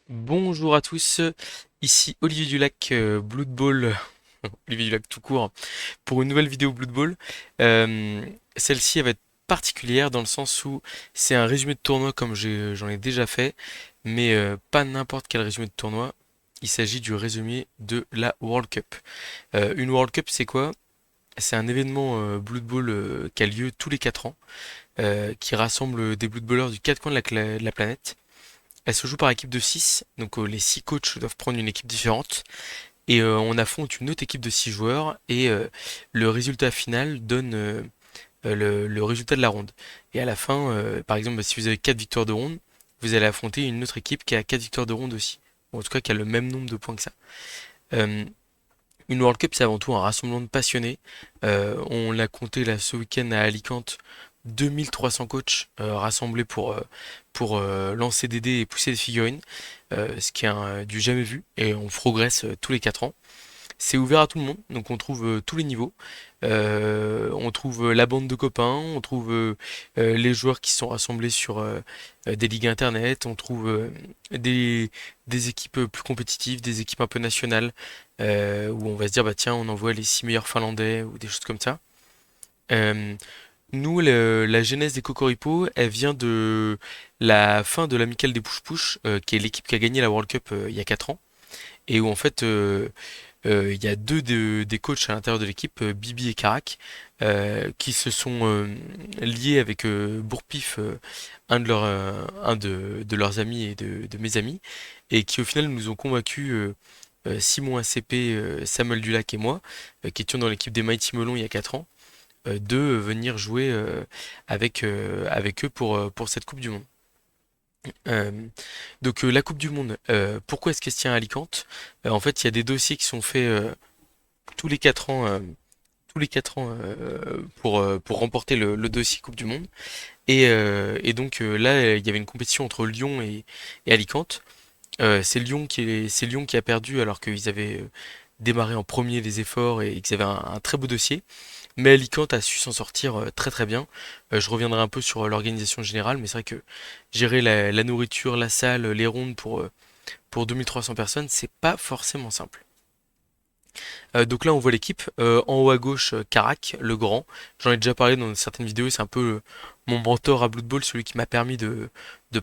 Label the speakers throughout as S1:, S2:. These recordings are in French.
S1: Bonjour à tous, ici Olivier Dulac, Blood Bowl, Olivier Dulac tout court, pour une nouvelle vidéo Blood Bowl. Euh, Celle-ci elle va être particulière dans le sens où c'est un résumé de tournoi comme j'en ai déjà fait, mais pas n'importe quel résumé de tournoi. Il s'agit du résumé de la World Cup. Une World Cup, c'est quoi? C'est un événement Blood Bowl qui a lieu tous les 4 ans, qui rassemble des Blood Bowlers du 4 coins de de la planète. Elle se joue par équipe de 6, donc les 6 coachs doivent prendre une équipe différente et on affronte une autre équipe de 6 joueurs et le résultat final donne le résultat de la ronde. Et à la fin, par exemple, si vous avez 4 victoires de ronde, vous allez affronter une autre équipe qui a 4 victoires de ronde aussi. Ou en tout cas, qui a le même nombre de points que ça. Euh, une World Cup, c'est avant tout un rassemblement de passionnés. On l'a compté là ce week-end à Alicante, 2300 coachs rassemblés pour lancer des dés et pousser des figurines, ce qui est du jamais vu, et on progresse tous les 4 ans. C'est ouvert à tout le monde, donc on trouve tous les niveaux. On trouve la bande de copains, on trouve les joueurs qui sont rassemblés sur des ligues internet, on trouve des, des équipes plus compétitives, des équipes un peu nationales, où on va se dire bah tiens on envoie les 6 meilleurs Finlandais ou des choses comme ça. Euh, Nous, la genèse des Cocoripo, elle vient de la fin de l'amicale des Push-Push, qui est l'équipe qui a gagné la World Cup il y a 4 ans, et où en fait il y a des coachs à l'intérieur de l'équipe, Bibi et Karak, qui se sont liés avec Bourpif, un de leurs amis et de mes amis, et qui au final nous ont convaincus, Simon ACP, Samuel Dulac et moi, qui étions dans l'équipe des Mighty Melon il y a 4 ans, de venir jouer avec eux pour cette Coupe du Monde. Euh, la Coupe du Monde, pourquoi est-ce qu'elle se tient à Alicante? En fait, il y a des dossiers qui sont faits tous les 4 ans, pour remporter le dossier Coupe du Monde. Et donc là, il y avait une compétition entre Lyon et Alicante. C'est Lyon qui a perdu alors qu'ils avaient démarré en premier les efforts et qu'ils avaient un très beau dossier. Mais Alicante a su s'en sortir très très bien. Je reviendrai un peu sur l'organisation générale, mais c'est vrai que gérer la nourriture, la salle, les rondes pour 2300 personnes, c'est pas forcément simple. Donc là, on voit l'équipe. En haut à gauche, Karak, le grand. J'en ai déjà parlé dans certaines vidéos. C'est un peu mon mentor à Blood Bowl, celui qui m'a permis de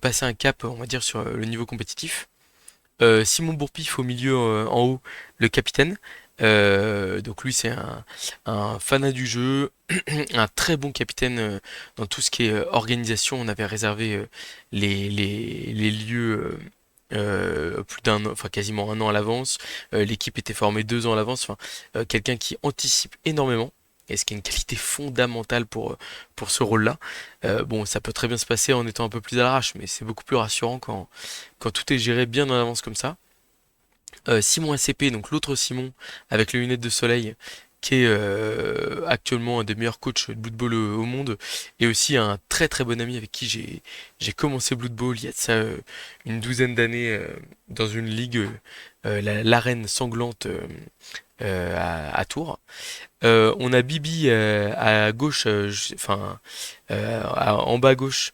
S1: passer un cap, on va dire, sur le niveau compétitif. Simon Bourpif au milieu, en haut, le capitaine. Donc lui, c'est un fanat du jeu, un très bon capitaine dans tout ce qui est organisation. On avait réservé les lieux. Plus d'un an, enfin quasiment un an à l'avance. L'équipe était formée 2 ans à l'avance. Enfin, quelqu'un qui anticipe énormément. Et ce qui est une qualité fondamentale pour ce rôle-là. Bon, ça peut très bien se passer en étant un peu plus à l'arrache, mais c'est beaucoup plus rassurant quand tout est géré bien en avance comme ça. Simon ACP, donc l'autre Simon, avec les lunettes de soleil, qui est actuellement un des meilleurs coachs de Blood Bowl au monde, et aussi un très très bon ami avec qui j'ai commencé Blood Bowl il y a de ça une douzaine d'années dans une ligue, l'arène sanglante à Tours. On a Bibi à gauche, en bas à gauche,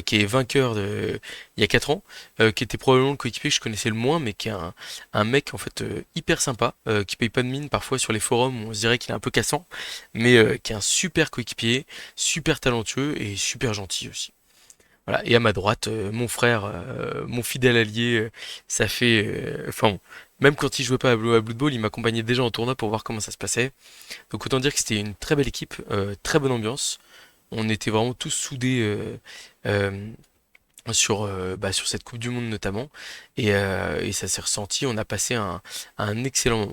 S1: qui est vainqueur il y a 4 ans, qui était probablement le coéquipier que je connaissais le moins, mais qui est un mec en fait hyper sympa, qui paye pas de mine parfois sur les forums, on se dirait qu'il est un peu cassant, mais qui est un super coéquipier, super talentueux et super gentil aussi. Voilà. Et à ma droite, mon frère, mon fidèle allié, ça fait, enfin, bon, même quand il jouait pas à Blood Bowl, il m'accompagnait déjà en tournoi pour voir comment ça se passait. Donc autant dire que c'était une très belle équipe, très bonne ambiance. On était vraiment tous soudés euh, sur cette Coupe du Monde notamment. Et ça s'est ressenti, on a passé un excellent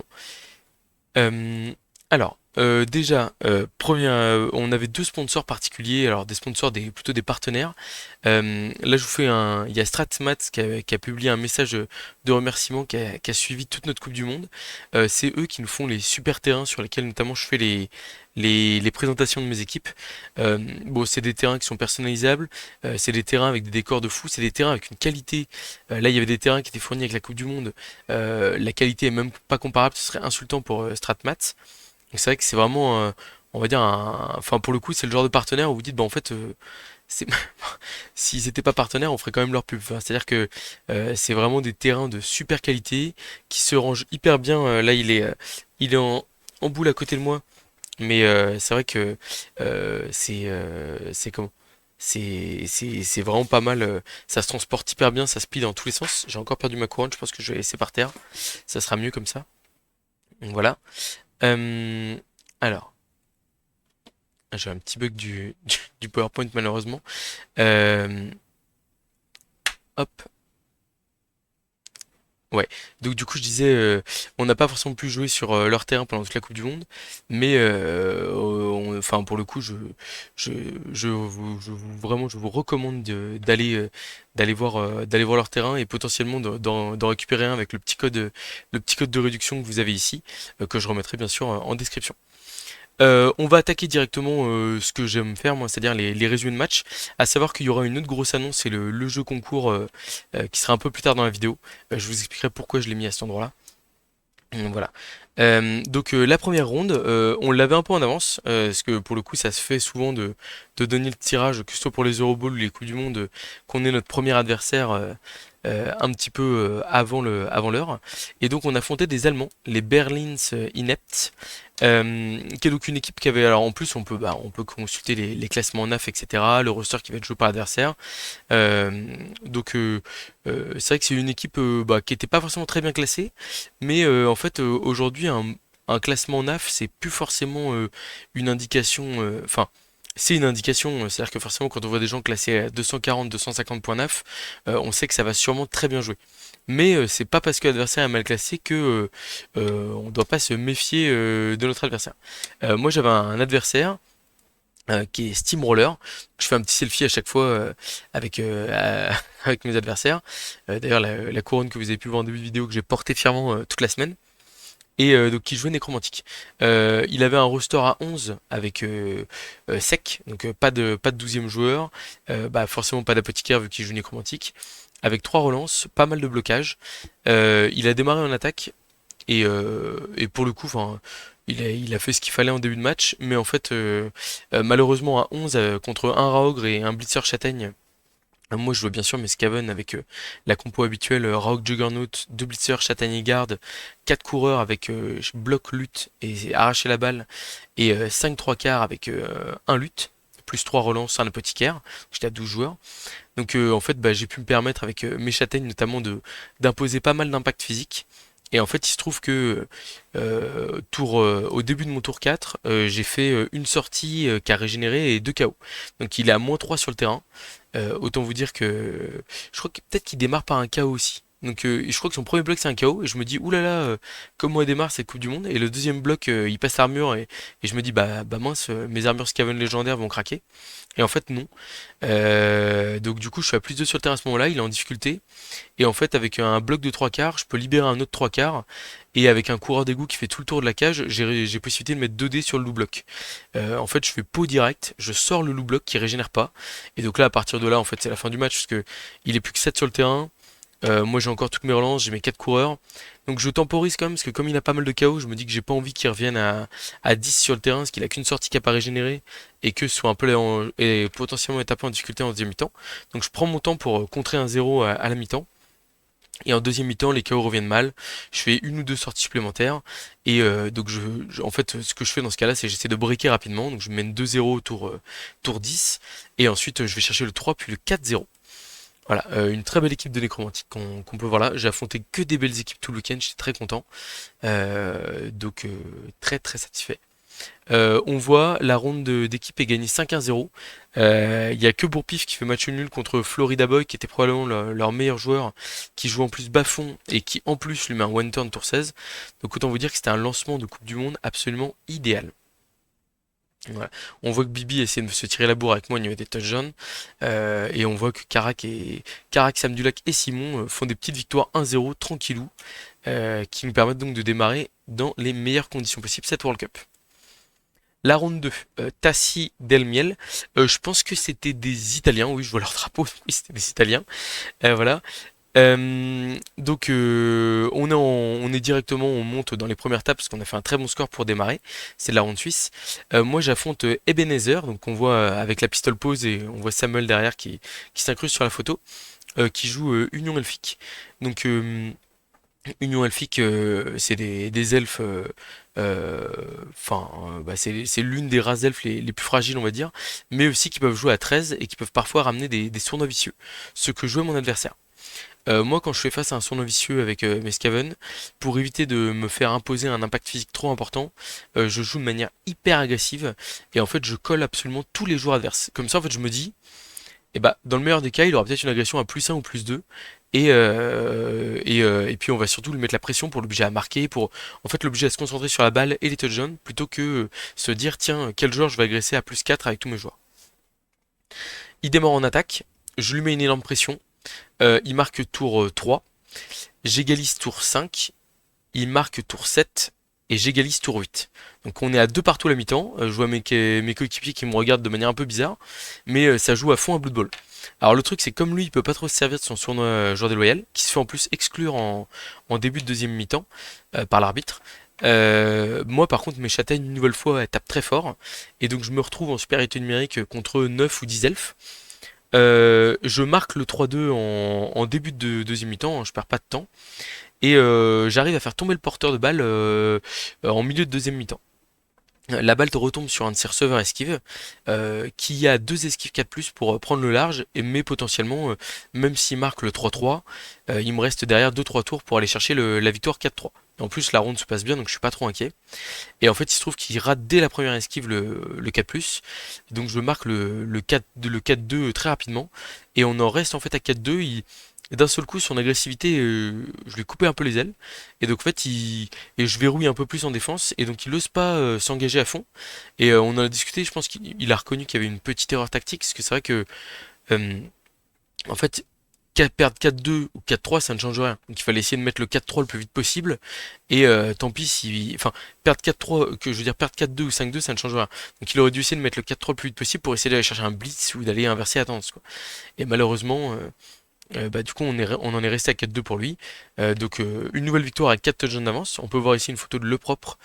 S1: moment. Euh, déjà, on avait deux sponsors particuliers, alors des sponsors, plutôt des partenaires. Là, je vous fais il y a Stratmats qui a publié un message de remerciement qui a suivi toute notre Coupe du Monde. C'est eux qui nous font les super terrains sur lesquels notamment je fais les présentations de mes équipes. Bon, c'est des terrains qui sont personnalisables, c'est des terrains avec des décors de fou, c'est des terrains avec une qualité. Là, il y avait des terrains qui étaient fournis avec la Coupe du Monde. La qualité est même pas comparable, ce serait insultant pour Stratmats. Donc c'est vrai que c'est vraiment, on va dire, enfin pour le coup, c'est le genre de partenaire où vous dites, bah en fait, c'est s'ils étaient pas partenaires, on ferait quand même leur pub. Enfin, c'est-à-dire que c'est vraiment des terrains de super qualité qui se rangent hyper bien. Là, il est en boule à côté de moi, mais c'est vrai que c'est comment? C'est vraiment pas mal. Ça se transporte hyper bien, ça speed dans tous les sens. J'ai encore perdu ma couronne, je pense que je vais la laisser par terre. Ça sera mieux comme ça. Donc voilà. Euh, alors, j'ai un petit bug du PowerPoint malheureusement. Euh, hop. Ouais, donc du coup je disais, on n'a pas forcément pu jouer sur leur terrain pendant toute la Coupe du Monde, mais enfin pour le coup je, vraiment je vous recommande d'aller voir leur terrain et potentiellement d'en récupérer un avec le petit code de réduction que vous avez ici, que je remettrai bien sûr en description. On va attaquer directement ce que j'aime faire, moi, c'est-à-dire les résumés de match. À savoir qu'il y aura une autre grosse annonce, c'est le jeu concours qui sera un peu plus tard dans la vidéo. Je vous expliquerai pourquoi je l'ai mis à cet endroit-là. Voilà. La première ronde, on l'avait un peu en avance, parce que pour le coup ça se fait souvent de donner le tirage, que ce soit pour les Euroballs ou les Coupes du Monde, qu'on ait notre premier adversaire un petit peu avant l'heure. Et donc on affrontait des Allemands, les Berlins Inept, qui est donc une équipe qui avait, alors en plus on peut consulter les classements en NAF, etc., le roster qui va être joué par l'adversaire. Euh, c'est vrai que c'est une équipe qui était pas forcément très bien classée, mais en fait aujourd'hui un classement NAF c'est plus forcément une indication, enfin c'est une indication, c'est-à-dire que forcément quand on voit des gens classés à 240, 250 points NAF, on sait que ça va sûrement très bien jouer. Mais c'est pas parce que l'adversaire est mal classé que on doit pas se méfier de notre adversaire. Moi j'avais un adversaire qui est Steamroller. Je fais un petit selfie à chaque fois avec mes adversaires. D'ailleurs, la couronne que vous avez pu voir en début de vidéo que j'ai portée fièrement toute la semaine. Et donc qui jouait Nécromantique. Il avait un roster à 11 avec Sec, donc pas de 12e joueur, forcément pas d'apothicaire vu qu'il joue Nécromantique, avec 3 relances, pas mal de blocages. Il a démarré en attaque, et pour le coup, enfin, il a fait ce qu'il fallait en début de match, mais en fait, malheureusement à 11 contre un Raogre et un Blitzer Châtaigne. Moi, je jouais bien sûr mes Skaven avec la compo habituelle Raog Juggernaut, 2 Blitzer, Châtaigne et Garde, 4 coureurs avec bloc lutte et arracher la balle, et 5 3 quarts avec un lutte, plus 3 relances, un apothicaire. J'étais à 12 joueurs. Donc en fait, j'ai pu me permettre avec mes châtaignes notamment d'imposer pas mal d'impact physique. Et en fait, il se trouve que au début de mon tour 4, j'ai fait une sortie qui a régénéré et 2 KO. Donc il est à -3 sur le terrain. Autant vous dire que je crois que peut-être qu'il démarre par un KO aussi. Donc je crois que son premier bloc c'est un KO et je me dis oulala comment elle démarre cette Coupe du Monde et le deuxième bloc il passe armure et je me dis bah mince mes armures Skaven légendaires vont craquer et en fait non. Donc du coup je suis à +2 sur le terrain à ce moment-là, il est en difficulté et en fait avec un bloc de 3 quarts je peux libérer un autre 3 quarts et avec un coureur d'égout qui fait tout le tour de la cage j'ai possibilité de mettre 2 dés sur le loup bloc. En fait je fais pot direct, je sors le loup bloc qui régénère pas et donc là à partir de là en fait c'est la fin du match parce que il est plus que 7 sur le terrain. Moi j'ai encore toutes mes relances, j'ai mes 4 coureurs. Donc je temporise quand même parce que comme il a pas mal de KO, je me dis que j'ai pas envie qu'il revienne à 10 sur le terrain parce qu'il a qu'une sortie qui a pas régénéré et que ce soit un peu et potentiellement être un peu en difficulté en deuxième mi-temps. Donc je prends mon temps pour contrer un 0 à la mi-temps. Et en deuxième mi-temps, les KO reviennent mal. Je fais une ou deux sorties supplémentaires. Et donc, en fait, ce que je fais dans ce cas-là, c'est j'essaie de breaker rapidement. Donc, je mène 2-0 au tour 10. Et ensuite, je vais chercher le 3 puis le 4-0. Voilà, une très belle équipe de nécromantique qu'on peut voir là. J'ai affronté que des belles équipes tout le week-end, j'étais très content. Très très satisfait. On voit la ronde d'équipe est gagnée 5-1-0. Il y a que Bourpif qui fait match nul contre Florida Boy, qui était probablement leur meilleur joueur, qui joue en plus bas-fond et qui en plus lui met un one-turn tour 16. Donc autant vous dire que c'était un lancement de Coupe du Monde absolument idéal. Voilà. On voit que Bibi essaie de se tirer la bourre avec moi au niveau des touchdowns. Et on voit que Karak, Samdulak et Simon font des petites victoires 1-0 tranquillou, qui nous permettent donc de démarrer dans les meilleures conditions possibles cette World Cup. La ronde 2, Tassi Del Miel. Je pense que c'était des Italiens, oui, je vois leur drapeau, oui, c'était des Italiens. Voilà. On est directement, on monte dans les premières tables parce qu'on a fait un très bon score pour démarrer. C'est de la ronde suisse. Moi j'affronte Ebenezer, donc on voit avec la pistole pose et on voit Samuel derrière qui s'incruste sur la photo, qui joue Union Elfique. Donc Union Elfique, c'est des elfes, euh, bah, c'est l'une des races d'elfes les plus fragiles, on va dire, mais aussi qui peuvent jouer à 13 et qui peuvent parfois ramener des sournois vicieux, ce que jouait mon adversaire. Moi, quand je fais face à un sournois vicieux avec mes Skaven, pour éviter de me faire imposer un impact physique trop important, je joue de manière hyper agressive et en fait, je colle absolument tous les joueurs adverses. Comme ça, en fait, je me dis, et bah, dans le meilleur des cas, il aura peut-être une agression à +1 ou +2. Et puis on va surtout lui mettre la pression pour l'obliger à marquer, pour en fait l'obliger à se concentrer sur la balle et les touchdowns, plutôt que se dire tiens, quel joueur je vais agresser à +4 avec tous mes joueurs. Il démarre en attaque, je lui mets une énorme pression, il marque tour 3, j'égalise tour 5, il marque tour 7 et j'égalise tour 8. Donc on est à 2 partout à la mi-temps. Je vois mes coéquipiers qui me regardent de manière un peu bizarre, mais ça joue à fond à Blood Bowl. Alors le truc c'est comme lui il peut pas trop se servir de son surnom joueur déloyal, qui se fait en plus exclure en début de deuxième mi-temps par l'arbitre. Moi par contre mes châtaignes une nouvelle fois elles tapent très fort et donc je me retrouve en supériorité numérique contre 9 ou 10 elfes. Je marque le 3-2 en début de deuxième mi-temps, hein, je perds pas de temps. Et j'arrive à faire tomber le porteur de balle en milieu de deuxième mi-temps. La balle te retombe sur un de ses receveurs esquives qui a deux esquives 4+ pour prendre le large, mais potentiellement, même s'il marque le 3-3, il me reste derrière 2-3 tours pour aller chercher la victoire 4-3. En plus, la ronde se passe bien, donc je suis pas trop inquiet. Et en fait, il se trouve qu'il rate dès la première esquive le 4+. Donc je marque le 4-2 très rapidement. Et on en reste en fait à 4-2. D'un seul coup, son agressivité, je lui ai coupé un peu les ailes. Et donc en fait, et je verrouille un peu plus en défense. Et donc il n'ose pas s'engager à fond. Et on en a discuté, je pense qu'il a reconnu qu'il y avait une petite erreur tactique. Parce que c'est vrai que, euh, en fait, perdre 4-2 ou 4-3, ça ne change rien. Donc il fallait essayer de mettre le 4-3 le plus vite possible. Et tant pis si. Enfin, perdre 4-3, que je veux dire, perdre 4-2 ou 5-2, ça ne change rien. Donc il aurait dû essayer de mettre le 4-3 le plus vite possible pour essayer d'aller chercher un blitz ou d'aller inverser la tendance, quoi. Et malheureusement, bah, du coup, on en est resté à 4-2 pour lui. Une nouvelle victoire avec 4 touchdowns d'avance. On peut voir ici une photo de Le Propre,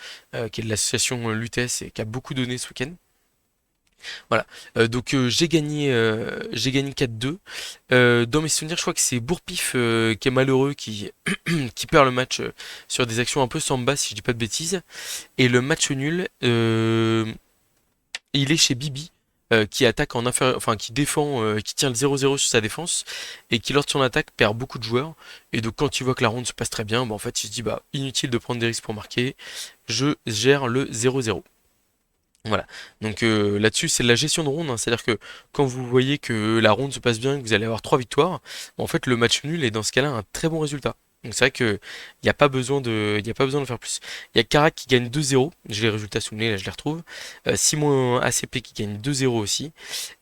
S1: qui est de l'association l'UTS et qui a beaucoup donné ce week-end. Voilà. J'ai gagné 4-2. Dans mes souvenirs, je crois que c'est Bourpif qui est malheureux, qui perd le match sur des actions un peu samba, si je dis pas de bêtises. Et le match nul, il est chez Bibi. Qui attaque en inférieur, enfin qui défend, qui tient le 0-0 sur sa défense et qui lors de son attaque perd beaucoup de joueurs. Et donc quand il voit que la ronde se passe très bien, bah, en fait il se dit bah inutile de prendre des risques pour marquer, je gère le 0-0. Voilà. Donc là-dessus, c'est de la gestion de ronde, hein. C'est-à-dire que quand vous voyez que la ronde se passe bien, que vous allez avoir 3 victoires, en fait, le match nul est dans ce cas-là un très bon résultat. Donc c'est vrai que il n'y a pas besoin il y a pas besoin de faire plus. Il y a Karak qui gagne 2-0, j'ai les résultats sous le nez, là je les retrouve. Simon ACP qui gagne 2-0 aussi.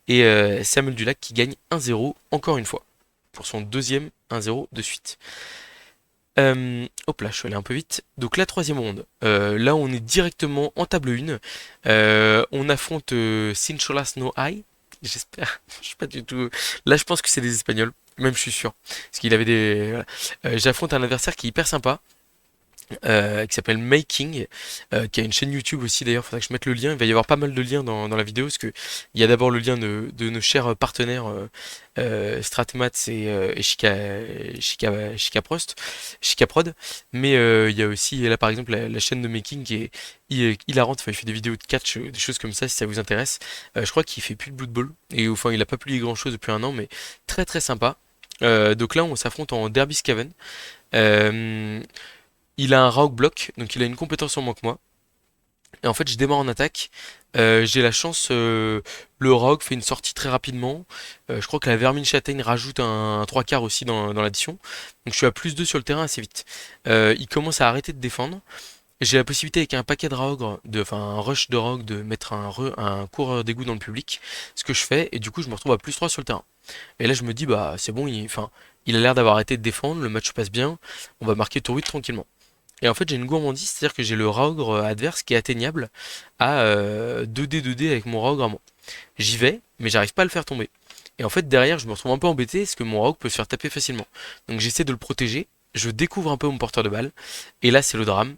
S1: Et Samuel Dulac qui gagne 1-0 encore une fois. Pour son deuxième 1-0 de suite. Hop là, je suis allé un peu vite. Donc la troisième ronde. Là, on est directement en table 1. On affronte Sincholas No Eye. J'espère. Je suis pas du tout. Là, je pense que c'est des Espagnols. Même, je suis sûr. Parce qu'il avait des. Voilà. J'affronte un adversaire qui est hyper sympa, qui s'appelle Making, qui a une chaîne YouTube aussi d'ailleurs, faudrait que je mette le lien, il va y avoir pas mal de liens dans la vidéo, parce que il y a d'abord le lien de nos chers partenaires Stratmats et Chica Prost, Chica Prod, mais il y a aussi là par exemple la chaîne de Making qui est hilarante, enfin il fait des vidéos de catch, des choses comme ça si ça vous intéresse. Je crois qu'il fait plus de Blood Bowl, et enfin il a pas publié grand chose depuis un an, mais très très sympa. Donc là on s'affronte en Derby Scaven. Euh, il a un Rogue Block, donc il a une compétence en moins que moi. Et en fait, je démarre en attaque. J'ai la chance, le Rogue fait une sortie très rapidement. Je crois que la Vermine Châtaigne rajoute un 3 quarts aussi dans l'addition. Donc je suis à +2 sur le terrain assez vite. Il commence à arrêter de défendre. J'ai la possibilité avec un paquet de Rogue, enfin un rush de Rogue, de mettre un coureur d'égout dans le public. Ce que je fais, et du coup je me retrouve à +3 sur le terrain. Et là je me dis, bah c'est bon, enfin, il a l'air d'avoir arrêté de défendre, le match se passe bien, on va marquer tour 8 tranquillement. Et en fait, j'ai une gourmandise, c'est-à-dire que j'ai le Raogre adverse qui est atteignable à 2D avec mon Raogre à moi. J'y vais, mais j'arrive pas à le faire tomber. Et en fait, derrière, je me retrouve un peu embêté parce que mon rogue peut se faire taper facilement. Donc j'essaie de le protéger, je découvre un peu mon porteur de balle, et là c'est le drame.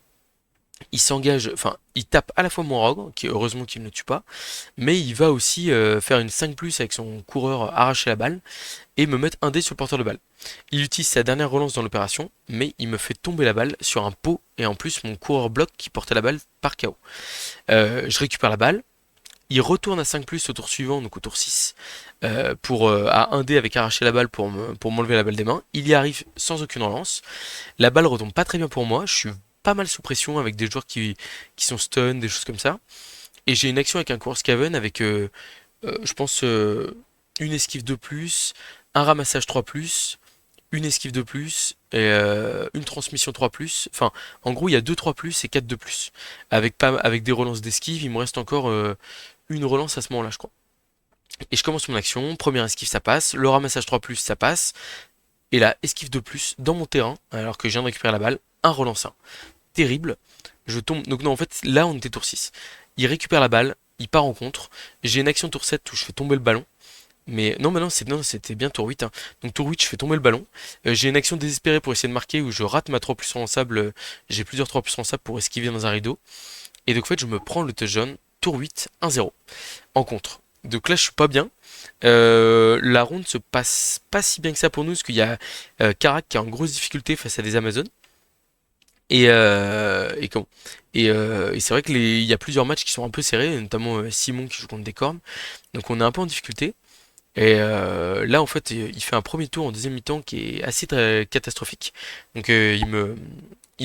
S1: Il s'engage, enfin, il tape à la fois mon rogue, qui heureusement qu'il ne tue pas, mais il va aussi faire une 5+ avec son coureur arracher la balle et me mettre un dé sur le porteur de balle. Il utilise sa dernière relance dans l'opération, mais il me fait tomber la balle sur un pot et en plus mon coureur bloc qui portait la balle par KO. Je récupère la balle, il retourne à 5+ au tour suivant, donc au tour 6, à 1 dé avec arracher la balle pour m'enlever la balle des mains. Il y arrive sans aucune relance. La balle retombe pas très bien pour moi, je suis pas mal sous pression avec des joueurs qui sont stun, des choses comme ça. Et j'ai une action avec un coureur Skaven avec, je pense, une esquive de plus, un ramassage 3+, une esquive de plus et une transmission 3+. Enfin, en gros, il y a 2 3+ et 4 2+. Avec des relances d'esquive, il me reste encore une relance à ce moment-là, je crois. Et je commence mon action, première esquive, ça passe, le ramassage 3+, ça passe, et là, esquive 2+, dans mon terrain, alors que je viens de récupérer la balle, un relance 1. Terrible. Je tombe. Donc, non, en fait, là, on était tour 6. Il récupère la balle, il part en contre. J'ai une action tour 7 où je fais tomber le ballon. Mais non, non, c'était bien tour 8, hein. Donc tour 8, je fais tomber le ballon. J'ai une action désespérée pour essayer de marquer où je rate ma 3+ relançable. J'ai plusieurs 3+ relançables pour esquiver dans un rideau. Et donc en fait, je me prends le touchdown. Tour 8, 1-0. En contre. Donc là, je suis pas bien. La ronde se passe pas si bien que ça pour nous, parce qu'il y a Karak qui est en grosse difficulté face à des Amazones. Et comment et c'est vrai il y a plusieurs matchs qui sont un peu serrés, notamment Simon qui joue contre des cornes. Donc on est un peu en difficulté. Et là, en fait, il fait un premier tour en deuxième mi-temps qui est assez catastrophique. Donc il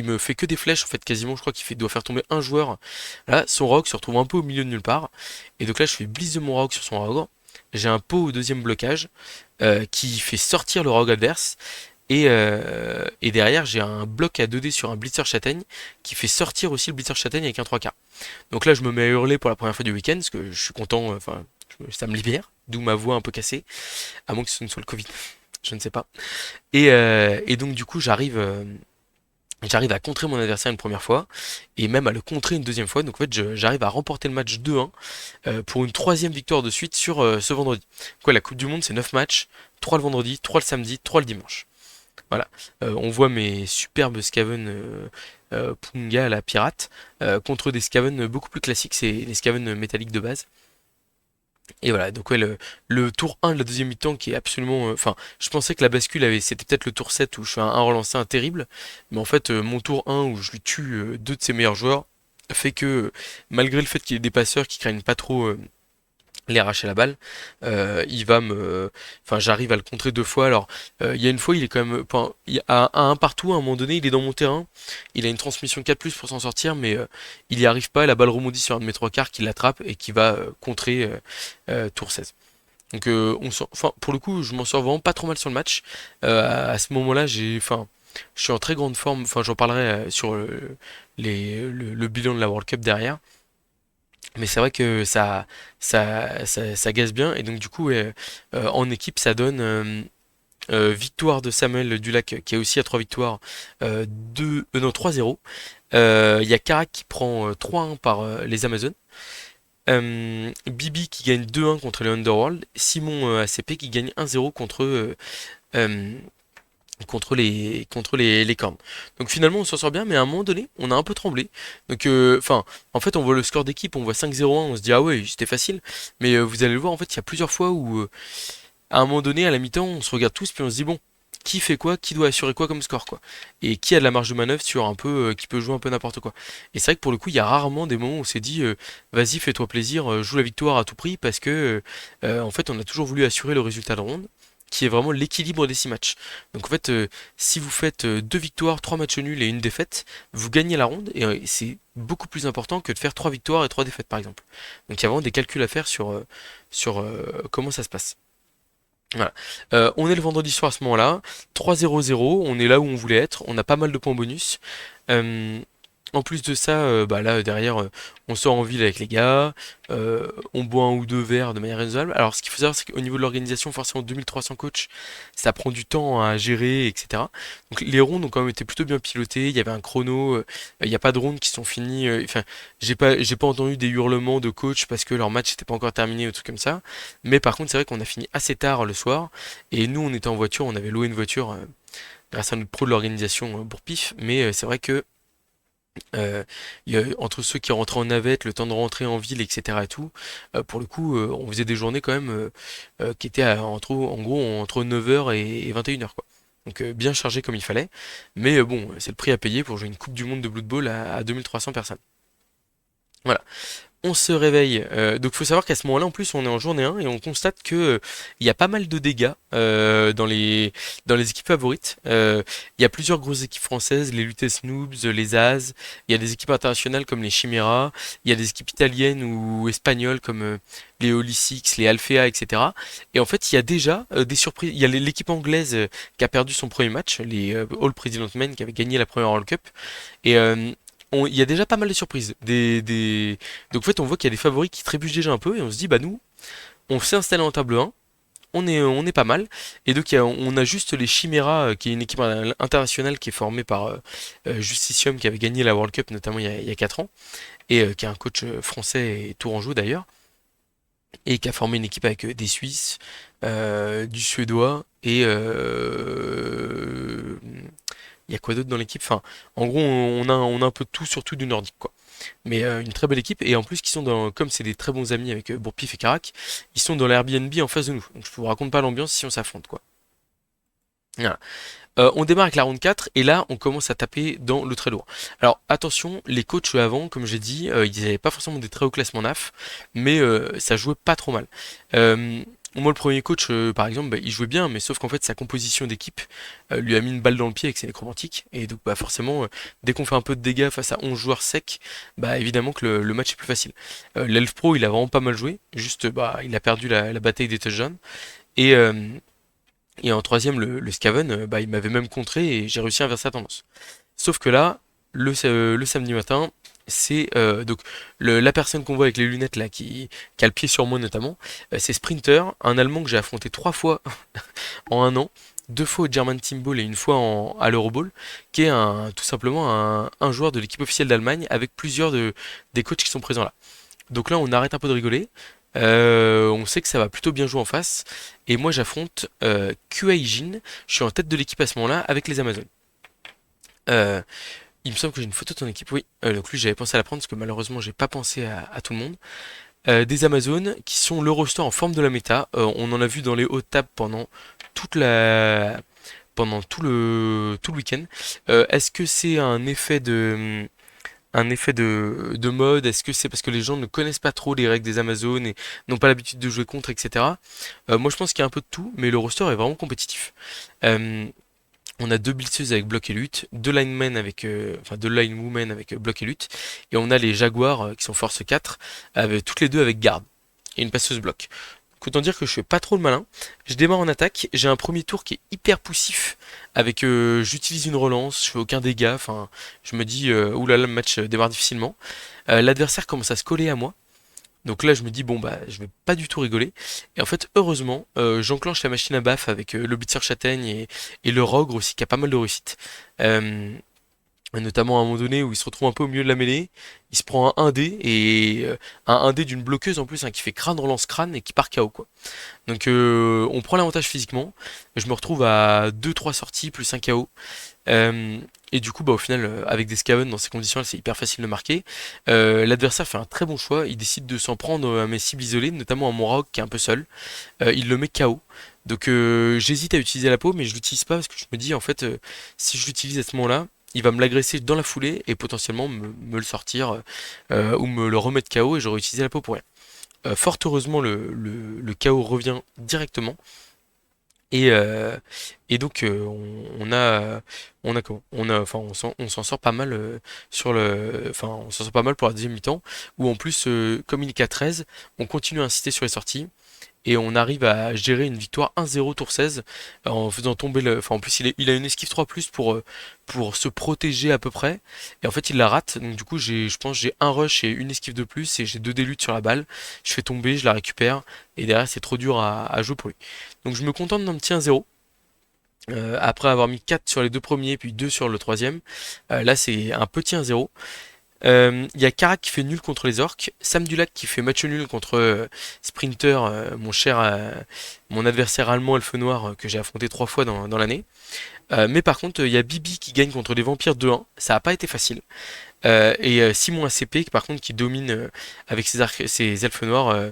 S1: me fait que des flèches, en fait, quasiment. Je crois doit faire tomber un joueur. Là, son rogue se retrouve un peu au milieu de nulle part. Et donc là, je fais blitz de mon rogue sur son rogue. J'ai un pot au deuxième blocage qui fait sortir le rogue adverse. Et derrière, j'ai un bloc à 2D sur un blitzer châtaigne qui fait sortir aussi le blitzer châtaigne avec un 3K. Donc là, je me mets à hurler pour la première fois du week-end parce que je suis content, enfin, ça me libère, d'où ma voix un peu cassée, à moins que ce ne soit le Covid, je ne sais pas. Et donc, du coup, j'arrive à contrer mon adversaire une première fois et même à le contrer une deuxième fois. Donc, en fait, j'arrive à remporter le match 2-1 pour une troisième victoire de suite sur ce vendredi. Quoi, la Coupe du Monde, c'est 9 matchs, 3 le vendredi, 3 le samedi, 3 le dimanche. Voilà. On voit mes superbes Skaven Punga à la pirate contre des Skaven beaucoup plus classiques, c'est les Skaven métalliques de base. Et voilà, donc ouais, le tour 1 de la deuxième mi-temps qui est absolument. Enfin, je pensais que la bascule c'était peut-être le tour 7 où je fais un relancé un terrible, mais en fait, mon tour 1 où je lui tue deux de ses meilleurs joueurs fait que, malgré le fait qu'il y ait des passeurs qui craignent pas trop les arracher la balle, enfin, j'arrive à le contrer 2 fois. Alors, il y a une fois, il est quand même, enfin, à un partout, à un moment donné, il est dans mon terrain, il a une transmission 4+ pour s'en sortir, mais il y arrive pas, la balle rebondit sur un de mes 3 quarts qui l'attrape et qui va contrer tour 16. Donc, enfin, pour le coup, je m'en sors vraiment pas trop mal sur le match. À ce moment-là, enfin, je suis en très grande forme, enfin, j'en parlerai sur le bilan de la World Cup derrière. Mais c'est vrai que ça gaze bien. Et donc, du coup, ouais, en équipe, ça donne victoire de Samuel Dulac, qui est aussi à 3 victoires, non, 3-0. Il y a Karak qui prend 3-1 par les Amazones. Bibi qui gagne 2-1 contre les Underworld. Simon ACP qui gagne 1-0 euh, contre les cornes. Donc finalement on s'en sort bien, mais à un moment donné, on a un peu tremblé. Donc enfin, en fait on voit le score d'équipe, on voit 5-0-1, on se dit ah ouais, c'était facile. Mais vous allez le voir, en fait, il y a plusieurs fois où à un moment donné, à la mi-temps, on se regarde tous puis on se dit bon, qui fait quoi, qui doit assurer quoi comme score quoi. Et qui a de la marge de manœuvre sur un peu, qui peut jouer un peu n'importe quoi. Et c'est vrai que pour le coup, il y a rarement des moments où on s'est dit vas-y, fais-toi plaisir, joue la victoire à tout prix parce que en fait on a toujours voulu assurer le résultat de ronde qui est vraiment l'équilibre des 6 matchs. Donc en fait, si vous faites 2 victoires, 3 matchs nuls et une défaite, vous gagnez la ronde et c'est beaucoup plus important que de faire 3 victoires et 3 défaites par exemple. Donc il y a vraiment des calculs à faire sur comment ça se passe. Voilà. On est le vendredi soir à ce moment-là, 3-0-0, on est là où on voulait être, on a pas mal de points bonus. Euh, En plus de ça, bah là derrière, on sort en ville avec les gars, on boit un ou deux verres de manière raisonnable. Alors ce qu'il faut savoir, c'est qu'au niveau de l'organisation, forcément 2300 coachs, ça prend du temps à gérer, etc. Donc les rondes ont quand même été plutôt bien pilotées. Il y avait un chrono, il n'y a pas de rondes qui sont finies. Enfin, j'ai pas entendu des hurlements de coach parce que leur match n'était pas encore terminé ou truc comme ça. Mais par contre, c'est vrai qu'on a fini assez tard le soir. Et nous, on était en voiture, on avait loué une voiture grâce à notre pro de l'organisation Bourpif. Mais c'est vrai que euh, entre ceux qui rentraient en navette, le temps de rentrer en ville, etc. et tout, pour le coup, on faisait des journées quand même qui étaient en gros entre 9 heures et 21 heures quoi. Donc bien chargé comme il fallait. Mais bon, c'est le prix à payer pour jouer une Coupe du Monde de Blood Bowl à 2300 personnes. Voilà. On se réveille. Donc il faut savoir qu'à ce moment-là, en plus, on est en journée 1 et on constate que il y a pas mal de dégâts dans les équipes favorites. Il y a plusieurs grosses équipes françaises, les Lutèce Noobs, les Az. Il y a des équipes internationales comme les Chimera. Il y a des équipes italiennes ou espagnoles comme les Holy Six, les Alphea, etc. Et en fait, il y a déjà des surprises. Il y a l'équipe anglaise qui a perdu son premier match, les All President Men qui avaient gagné la première World Cup. Et il y a déjà pas mal de surprises. Donc en fait, on voit qu'il y a des favoris qui trébuchent déjà un peu et on se dit, bah nous, on s'est installé en table 1, on est pas mal. Et donc on a juste les Chimera, qui est une équipe internationale qui est formée par Justicium, qui avait gagné la World Cup notamment il y a 4 ans, et qui est un coach français et tourangeau d'ailleurs, et qui a formé une équipe avec des Suisses, du Suédois, et il y a quoi d'autre dans l'équipe? Enfin, en gros, on a un peu de tout, surtout du nordique, quoi. Mais une très belle équipe, et en plus, qui sont comme c'est des très bons amis avec Bourpif et Carac, ils sont dans l'Airbnb en face de nous. Donc je vous raconte pas l'ambiance si on s'affronte, quoi. Voilà. On démarre avec la round 4 et là on commence à taper dans le très lourd. Alors attention, les coachs avant, comme j'ai dit, ils n'avaient pas forcément des très hauts classements NAF, mais ça jouait pas trop mal. Moi le premier coach par exemple, bah, il jouait bien, mais sauf qu'en fait sa composition d'équipe lui a mis une balle dans le pied avec ses nécromantiques, et donc bah, forcément dès qu'on fait un peu de dégâts face à 11 joueurs secs, bah évidemment que le match est plus facile. L'Elf Pro il a vraiment pas mal joué, juste bah il a perdu la bataille des touchdowns. Et, et en troisième, le Scaven, bah, il m'avait même contré et j'ai réussi à inverser la tendance. Sauf que là, le samedi matin, c'est donc la personne qu'on voit avec les lunettes là, qui a le pied sur moi notamment, c'est Sprinter, un Allemand que j'ai affronté 3 fois en un an, 2 fois au German Team Ball et une fois à l'Euroball, qui est tout simplement un joueur de l'équipe officielle d'Allemagne avec plusieurs des coachs qui sont présents là. Donc là, on arrête un peu de rigoler. On sait que ça va plutôt bien jouer en face. Et moi, j'affronte QA Jin. Je suis en tête de l'équipe à ce moment-là avec les Amazones. Euh, il me semble que j'ai une photo de ton équipe. Oui, donc lui, j'avais pensé à la prendre parce que malheureusement, j'ai pas pensé à tout le monde. Des Amazones qui sont le roster en forme de la méta. On en a vu dans les hautes tables pendant tout le week-end. Est-ce que c'est un effet de mode? Est-ce que c'est parce que les gens ne connaissent pas trop les règles des Amazones et n'ont pas l'habitude de jouer contre, etc. Moi, je pense qu'il y a un peu de tout, mais le roster est vraiment compétitif. Euh, on a deux blitzeuses avec bloc et lutte, deux linemen avec, enfin deux linewomen avec bloc et lutte, et on a les Jaguars qui sont force 4, toutes les deux avec garde et une passeuse bloc. Autant dire que je fais pas trop le malin. Je démarre en attaque, j'ai un premier tour qui est hyper poussif, avec j'utilise une relance, je fais aucun dégât, enfin je me dis oulala le match démarre difficilement. L'adversaire commence à se coller à moi, donc là je me dis bon bah je vais pas du tout rigoler. Et en fait heureusement j'enclenche la machine à baf avec le blitzer châtaigne et le rogre aussi qui a pas mal de réussite. Euh, Notamment à un moment donné où il se retrouve un peu au milieu de la mêlée, il se prend un 1D et un 1D d'une bloqueuse en plus hein, qui fait crâne relance crâne et qui part KO quoi. Donc on prend l'avantage physiquement, je me retrouve à 2-3 sorties plus un KO. Euh, et du coup bah au final avec des Skaven dans ces conditions là c'est hyper facile de marquer. L'adversaire fait un très bon choix, il décide de s'en prendre à mes cibles isolées, notamment à mon Rogue qui est un peu seul. Il le met KO. Donc j'hésite à utiliser la peau mais je l'utilise pas parce que je me dis en fait si je l'utilise à ce moment-là il va me l'agresser dans la foulée et potentiellement me le sortir ou me le remettre KO et j'aurais utilisé la peau pour rien. Fort heureusement, le KO revient directement. Et, euh, et donc enfin on s'en sort pas mal enfin on s'en sort pas mal pour la deuxième mi-temps où en plus comme il est qu'à 13 on continue à insister sur les sorties et on arrive à gérer une victoire 1-0 tour 16 en faisant tomber le... Enfin en plus il a une esquive 3+ pour se protéger à peu près, et en fait il la rate, donc du coup je pense j'ai un rush et une esquive de plus, et j'ai deux délutes sur la balle, je fais tomber, je la récupère, et derrière c'est trop dur à jouer pour lui. Donc je me contente d'un petit 1-0. Après avoir mis 4 sur les deux premiers, puis 2 sur le troisième, là c'est un petit 1-0. Il y a Karak qui fait nul contre les orques, Sam Dulac qui fait match nul contre Sprinter, mon adversaire allemand elfe noir que j'ai affronté 3 fois dans l'année. Mais par contre, il y a Bibi qui gagne contre les vampires 2-1, ça n'a pas été facile. Et Simon ACP par contre qui domine avec ses elfes noirs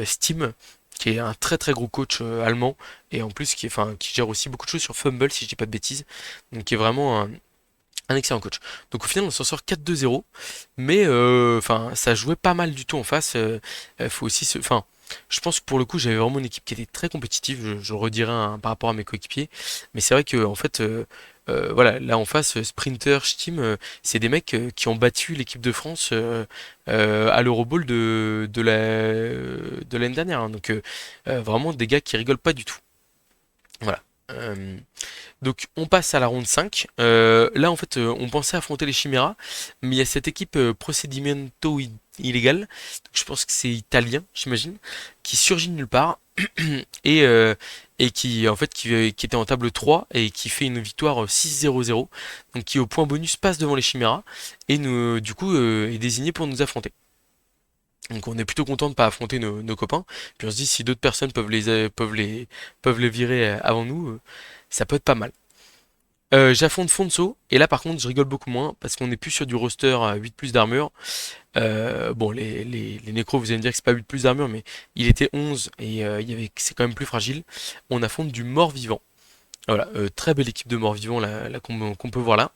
S1: Steam, qui est un très très gros coach allemand, et en plus qui gère aussi beaucoup de choses sur Fumble si je dis pas de bêtises, donc qui est vraiment un excellent coach. Donc au final on s'en sort 4-2-0, mais ça jouait pas mal du tout en face. Faut aussi je pense que pour le coup j'avais vraiment une équipe qui était très compétitive, je redirais par rapport à mes coéquipiers, mais c'est vrai que en fait voilà, là en face, Sprinter, Steam, c'est des mecs qui ont battu l'équipe de France à l'Euroball de l'année dernière, hein. Donc vraiment des gars qui rigolent pas du tout. Voilà. Donc on passe à la ronde 5. Là en fait on pensait affronter les Chiméras, mais il y a cette équipe Procedimento Illégal, donc je pense que c'est italien j'imagine, qui surgit de nulle part et, euh, et qui en fait qui était en table 3 et qui fait une victoire 6-0-0, donc qui au point bonus passe devant les Chiméras et du coup est désigné pour nous affronter. Donc on est plutôt content de pas affronter nos copains. Puis on se dit si d'autres personnes peuvent les virer avant nous, ça peut être pas mal. J'affronte Fonso, et là par contre je rigole beaucoup moins parce qu'on est plus sur du roster à 8 plus d'armure. Bon, les nécros, vous allez me dire que c'est pas 8 plus d'armure, mais il était 11 et c'est quand même plus fragile. On affronte du mort-vivant. Voilà, très belle équipe de mort-vivant là, qu'on peut voir là.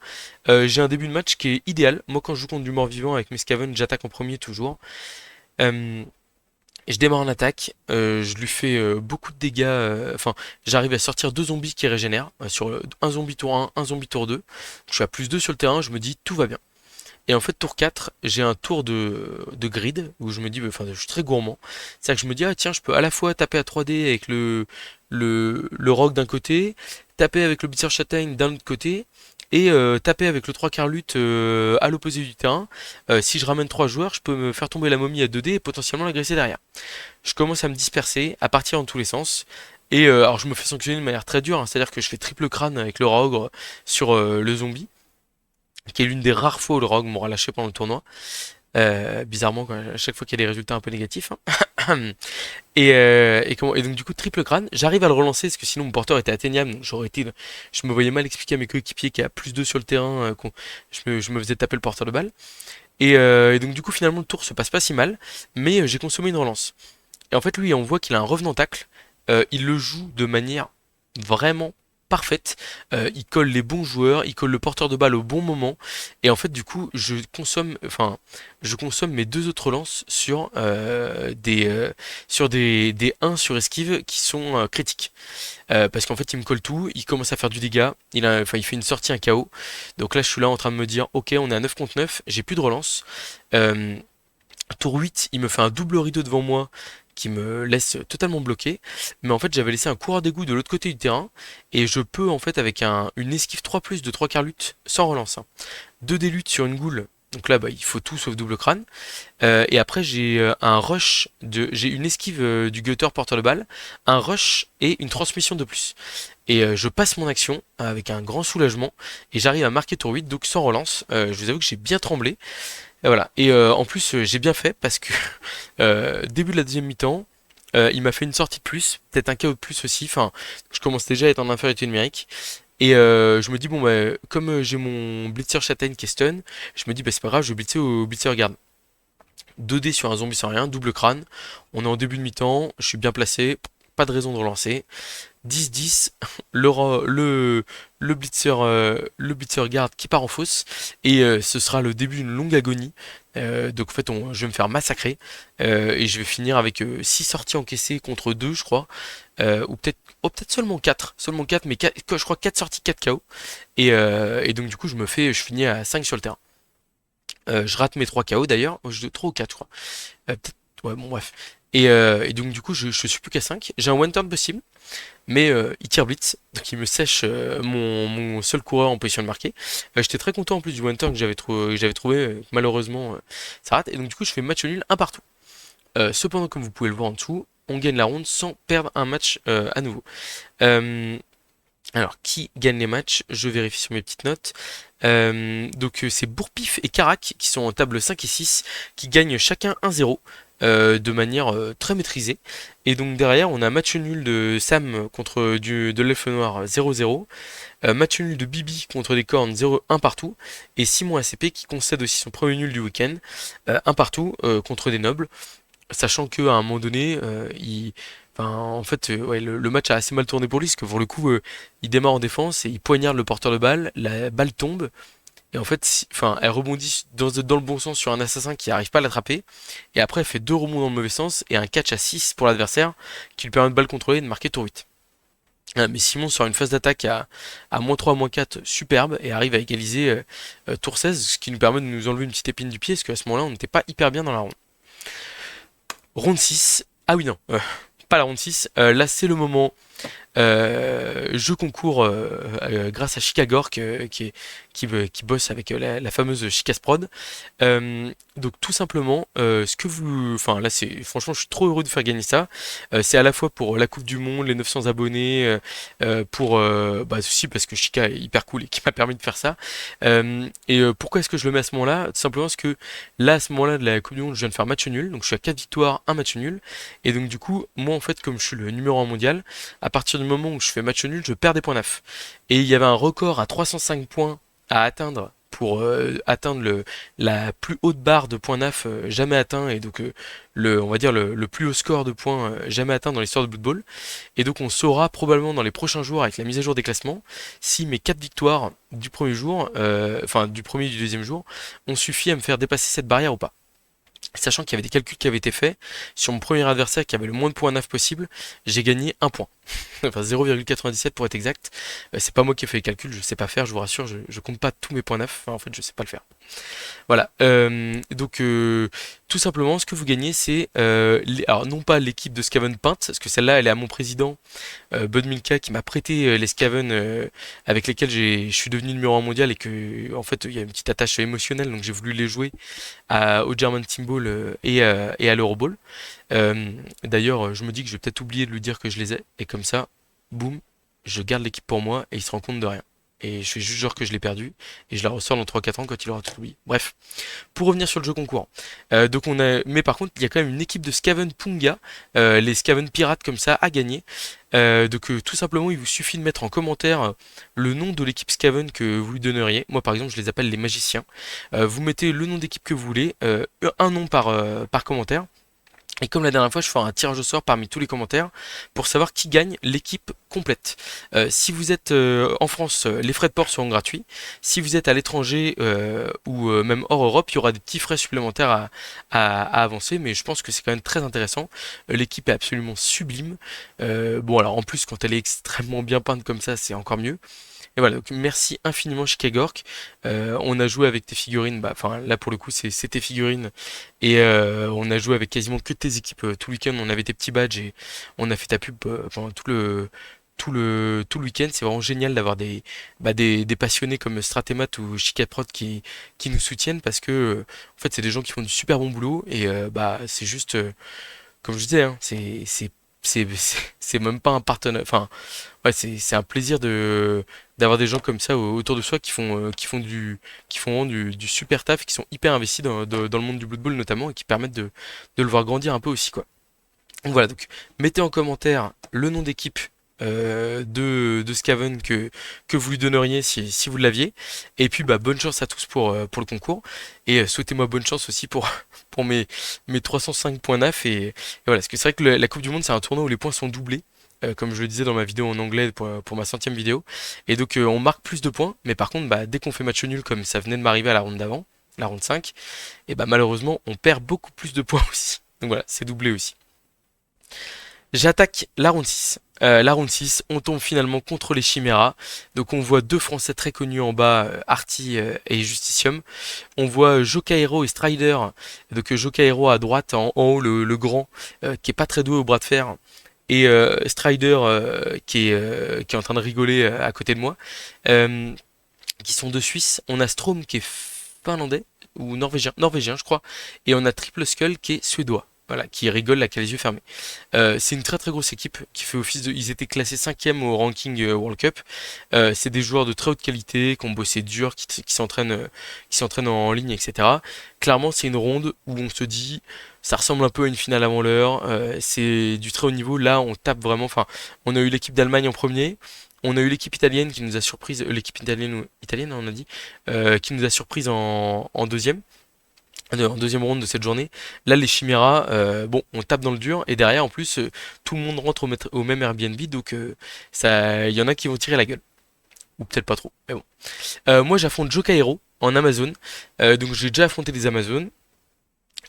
S1: J'ai un début de match qui est idéal. Moi, quand je joue contre du mort-vivant avec mes Skaven, j'attaque en premier toujours. Euh, et je démarre en attaque, je lui fais beaucoup de dégâts, j'arrive à sortir deux zombies qui régénèrent, un zombie tour 1, un zombie tour 2. Je suis à +2 sur le terrain, je me dis tout va bien. Et en fait, tour 4, j'ai un tour de grid où je me dis, je suis très gourmand. C'est-à-dire que je me dis, ah tiens, je peux à la fois taper à 3D avec le rogue d'un côté, taper avec le Blitzer Châtaigne d'un autre côté, et taper avec le 3 quarts lutte à l'opposé du terrain. Si je ramène 3 joueurs, je peux me faire tomber la momie à 2D et potentiellement l'agresser derrière. Je commence à me disperser, à partir dans tous les sens. Et alors je me fais sanctionner de manière très dure, hein, c'est-à-dire que je fais triple crâne avec le rogue sur le zombie, qui est l'une des rares fois où le rogue m'aura lâché pendant le tournoi. Bizarrement, à chaque fois qu'il y a des résultats un peu négatifs, hein. Et donc du coup triple crâne, j'arrive à le relancer parce que sinon mon porteur était atteignable, donc je me voyais mal expliquer à mes coéquipiers qu'il y a +2 sur le terrain, je me faisais taper le porteur de balle. Et donc du coup finalement le tour se passe pas si mal, mais j'ai consommé une relance. Et en fait lui on voit qu'il a un revenant tacle, il le joue de manière vraiment parfaite. Il colle les bons joueurs, il colle le porteur de balle au bon moment, et en fait du coup je consomme mes deux autres lances sur des 1 sur esquive qui sont critiques. Parce qu'en fait il me colle tout, il commence à faire du dégât, il fait une sortie, un KO. Donc là je suis là en train de me dire ok on est à 9 contre 9, j'ai plus de relance. Euh, Tour 8, il me fait un double rideau devant moi qui me laisse totalement bloqué. Mais en fait, j'avais laissé un coureur d'égout de l'autre côté du terrain. Et je peux, en fait, avec une esquive 3+ de 3 quarts lutte, sans relance, hein. 2 des luttes sur une goule. Donc là, bah, il faut tout sauf double crâne. Et après, j'ai une esquive du gutter porteur de balle, un rush et une transmission de plus. Et je passe mon action avec un grand soulagement. Et j'arrive à marquer tour 8, donc sans relance. Je vous avoue que j'ai bien tremblé. Et voilà. Et en plus, j'ai bien fait parce que début de la deuxième mi-temps, il m'a fait une sortie de plus, peut-être un KO de plus aussi. Enfin, je commence déjà à être en infériorité numérique. Et je me dis, bon, bah, comme j'ai mon Blitzer Châtaigne qui est stun, je me dis, bah, c'est pas grave, je vais blitzer au Blitzer Garde. 2D sur un zombie sans rien, double crâne. On est en début de mi-temps, je suis bien placé, pas de raison de relancer. 10-10, le blitzer garde qui part en fosse, et ce sera le début d'une longue agonie. Donc en fait je vais me faire massacrer, et je vais finir avec 6 sorties encaissées contre 2 je crois, ou peut-être seulement 4 mais je crois 4 sorties 4 KO, et donc du coup je finis à 5 sur le terrain. Je rate mes 3 KO d'ailleurs, 3 ou 4 je crois. Peut-être, ouais bon bref. Et donc du coup je suis plus qu'à 5. J'ai un one turn possible, mais il tire blitz, donc il me sèche mon seul coureur en position de marquer. J'étais très content en plus du one turn que j'avais trouvé, malheureusement ça rate, et donc du coup je fais match nul un partout. Cependant, comme vous pouvez le voir en dessous, on gagne la ronde sans perdre un match à nouveau. Euh, alors, qui gagne les matchs? Je vérifie sur mes petites notes. Donc, c'est Bourpif et Carac qui sont en table 5 et 6, qui gagnent chacun 1-0 de manière très maîtrisée. Et donc, derrière, on a match nul de Sam contre de l'Elfe Noir 0-0. Match nul de Bibi contre des cornes 0-1 partout. Et Simon ACP qui concède aussi son premier nul du week-end, 1 partout contre des nobles. Sachant qu'à un moment donné, enfin, en fait, ouais, le match a assez mal tourné pour lui, parce que pour le coup, il démarre en défense et il poignarde le porteur de balle, la balle tombe, et en fait, enfin, elle rebondit dans le bon sens sur un assassin qui n'arrive pas à l'attraper, et après elle fait deux rebonds dans le mauvais sens, et un catch à 6 pour l'adversaire, qui lui permet de balle contrôler et de marquer tour 8. Mais Simon sort une phase d'attaque à -3, -4, superbe, et arrive à égaliser tour 16, ce qui nous permet de nous enlever une petite épine du pied, parce qu'à ce moment-là, on n'était pas hyper bien dans la ronde. Ronde 6. Ah oui, non, pas la ronde 6. Là, c'est le moment. Je concours grâce à Chicagor qui bosse avec la fameuse Chicasprod. Donc tout simplement, ce que vous, enfin là c'est franchement je suis trop heureux de faire gagner ça. C'est à la fois pour la Coupe du Monde, les 900 abonnés, pour bah aussi parce que Chica est hyper cool et qui m'a permis de faire ça. Pourquoi est-ce que je le mets à ce moment-là? Tout simplement parce que là à ce moment-là de la Coupe du Monde, je viens de faire match nul, donc je suis à 4 victoires, un match nul, et donc du coup moi en fait comme je suis le numéro 1 mondial, à partir du moment où je fais match nul, je perds des points neufs. Et il y avait un record à 305 points à atteindre pour atteindre la plus haute barre de points NAF jamais atteint, et donc on va dire le plus haut score de points jamais atteint dans l'histoire de Blood Bowl. Et donc on saura probablement dans les prochains jours avec la mise à jour des classements si mes 4 victoires du premier jour, enfin du premier et du deuxième jour, ont suffi à me faire dépasser cette barrière ou pas. Sachant qu'il y avait des calculs qui avaient été faits sur mon premier adversaire qui avait le moins de points NAF possible, j'ai gagné un point. Enfin 0,97 pour être exact. C'est pas moi qui ai fait les calculs, je sais pas faire, je vous rassure, je compte pas tous mes points NAF, enfin, en fait je sais pas le faire. Voilà. Donc tout simplement, ce que vous gagnez, c'est alors non pas l'équipe de Scaven peinte, parce que celle-là, elle est à mon président Bud Milka qui m'a prêté les Scaven avec lesquels je suis devenu numéro 1 mondial, et que en fait il y a une petite attache émotionnelle, donc j'ai voulu les jouer au German Team Ball et à l'Euroball. D'ailleurs, je me dis que je vais peut-être oublier de lui dire que je les ai, et comme ça, boum, je garde l'équipe pour moi et il se rend compte de rien. Et je fais juste genre que je l'ai perdu, et je la ressors dans 3-4 ans quand il aura tout oublié. Bref, pour revenir sur le jeu concours. Donc on a, mais par contre, il y a quand même une équipe de Skaven Punga, les Skaven pirates comme ça, à gagner. Donc tout simplement, il vous suffit de mettre en commentaire le nom de l'équipe Skaven que vous lui donneriez. Moi par exemple, je les appelle les magiciens. Vous mettez le nom d'équipe que vous voulez, un nom par commentaire. Et comme la dernière fois, je ferai un tirage au sort parmi tous les commentaires pour savoir qui gagne l'équipe complète. Si vous êtes en France, les frais de port seront gratuits. Si vous êtes à l'étranger ou même hors Europe, il y aura des petits frais supplémentaires à avancer, mais je pense que c'est quand même très intéressant. L'équipe est absolument sublime. Bon alors en plus quand elle est extrêmement bien peinte comme ça, c'est encore mieux. Et voilà, donc merci infiniment Shikagork. On a joué avec tes figurines, bah, enfin là pour le coup c'est tes figurines, et on a joué avec quasiment que tes équipes tout le week-end. On avait tes petits badges et on a fait ta pub pendant tout le week-end. C'est vraiment génial d'avoir des passionnés comme Stratemat ou Chicaprod qui nous soutiennent, parce que en fait c'est des gens qui font du super bon boulot, et bah c'est juste comme je disais, hein, c'est même pas un partenaire. Enfin, ouais, c'est un plaisir d'avoir des gens comme ça autour de soi qui font vraiment du super taf, qui sont hyper investis dans le monde du Blood Bowl notamment, et qui permettent de le voir grandir un peu aussi, quoi. Donc voilà, donc mettez en commentaire le nom d'équipe de Skaven que vous lui donneriez si vous l'aviez. Et puis bah bonne chance à tous pour le concours. Et souhaitez-moi bonne chance aussi pour mes 305 points NAF. Et voilà, parce que c'est vrai que la Coupe du Monde, c'est un tournoi où les points sont doublés. Comme je le disais dans ma vidéo en anglais pour ma centième vidéo. Et donc on marque plus de points, mais par contre bah, dès qu'on fait match nul comme ça venait de m'arriver à la ronde d'avant, la ronde 5, et bah malheureusement on perd beaucoup plus de points aussi. Donc voilà, c'est doublé aussi. J'attaque la ronde 6. La round 6, on tombe finalement contre les Chiméras. Donc on voit deux Français très connus en bas, Arty et Justicium. On voit Jokairo et Strider. Donc Jokairo à droite, en haut le grand, qui est pas très doué au bras de fer. Et Strider qui est en train de rigoler à côté de moi. Euh, qui sont deux Suisses. On a Strom qui est finlandais ou norvégien je crois. Et on a Triple Skull qui est suédois. Voilà, qui rigole là, qui a les yeux fermés. C'est une très très grosse équipe qui fait office de. Ils étaient classés cinquième au ranking World Cup. C'est des joueurs de très haute qualité, qui ont bossé dur, qui s'entraînent en ligne, etc. Clairement, c'est une ronde où on se dit, ça ressemble un peu à une finale avant l'heure. C'est du très haut niveau. Là, on tape vraiment. Enfin, on a eu l'équipe d'Allemagne en premier. On a eu l'équipe italienne qui nous a surprise, l'équipe italienne, italienne on a dit, qui nous a surprise en deuxième en deuxième round de cette journée. Là, les Chiméras, bon, on tape dans le dur et derrière, en plus, tout le monde rentre au même Airbnb, donc ça, il y en a qui vont tirer la gueule, ou peut-être pas trop, mais bon. Moi, j'affronte Jokairo en Amazon, donc j'ai déjà affronté des Amazones.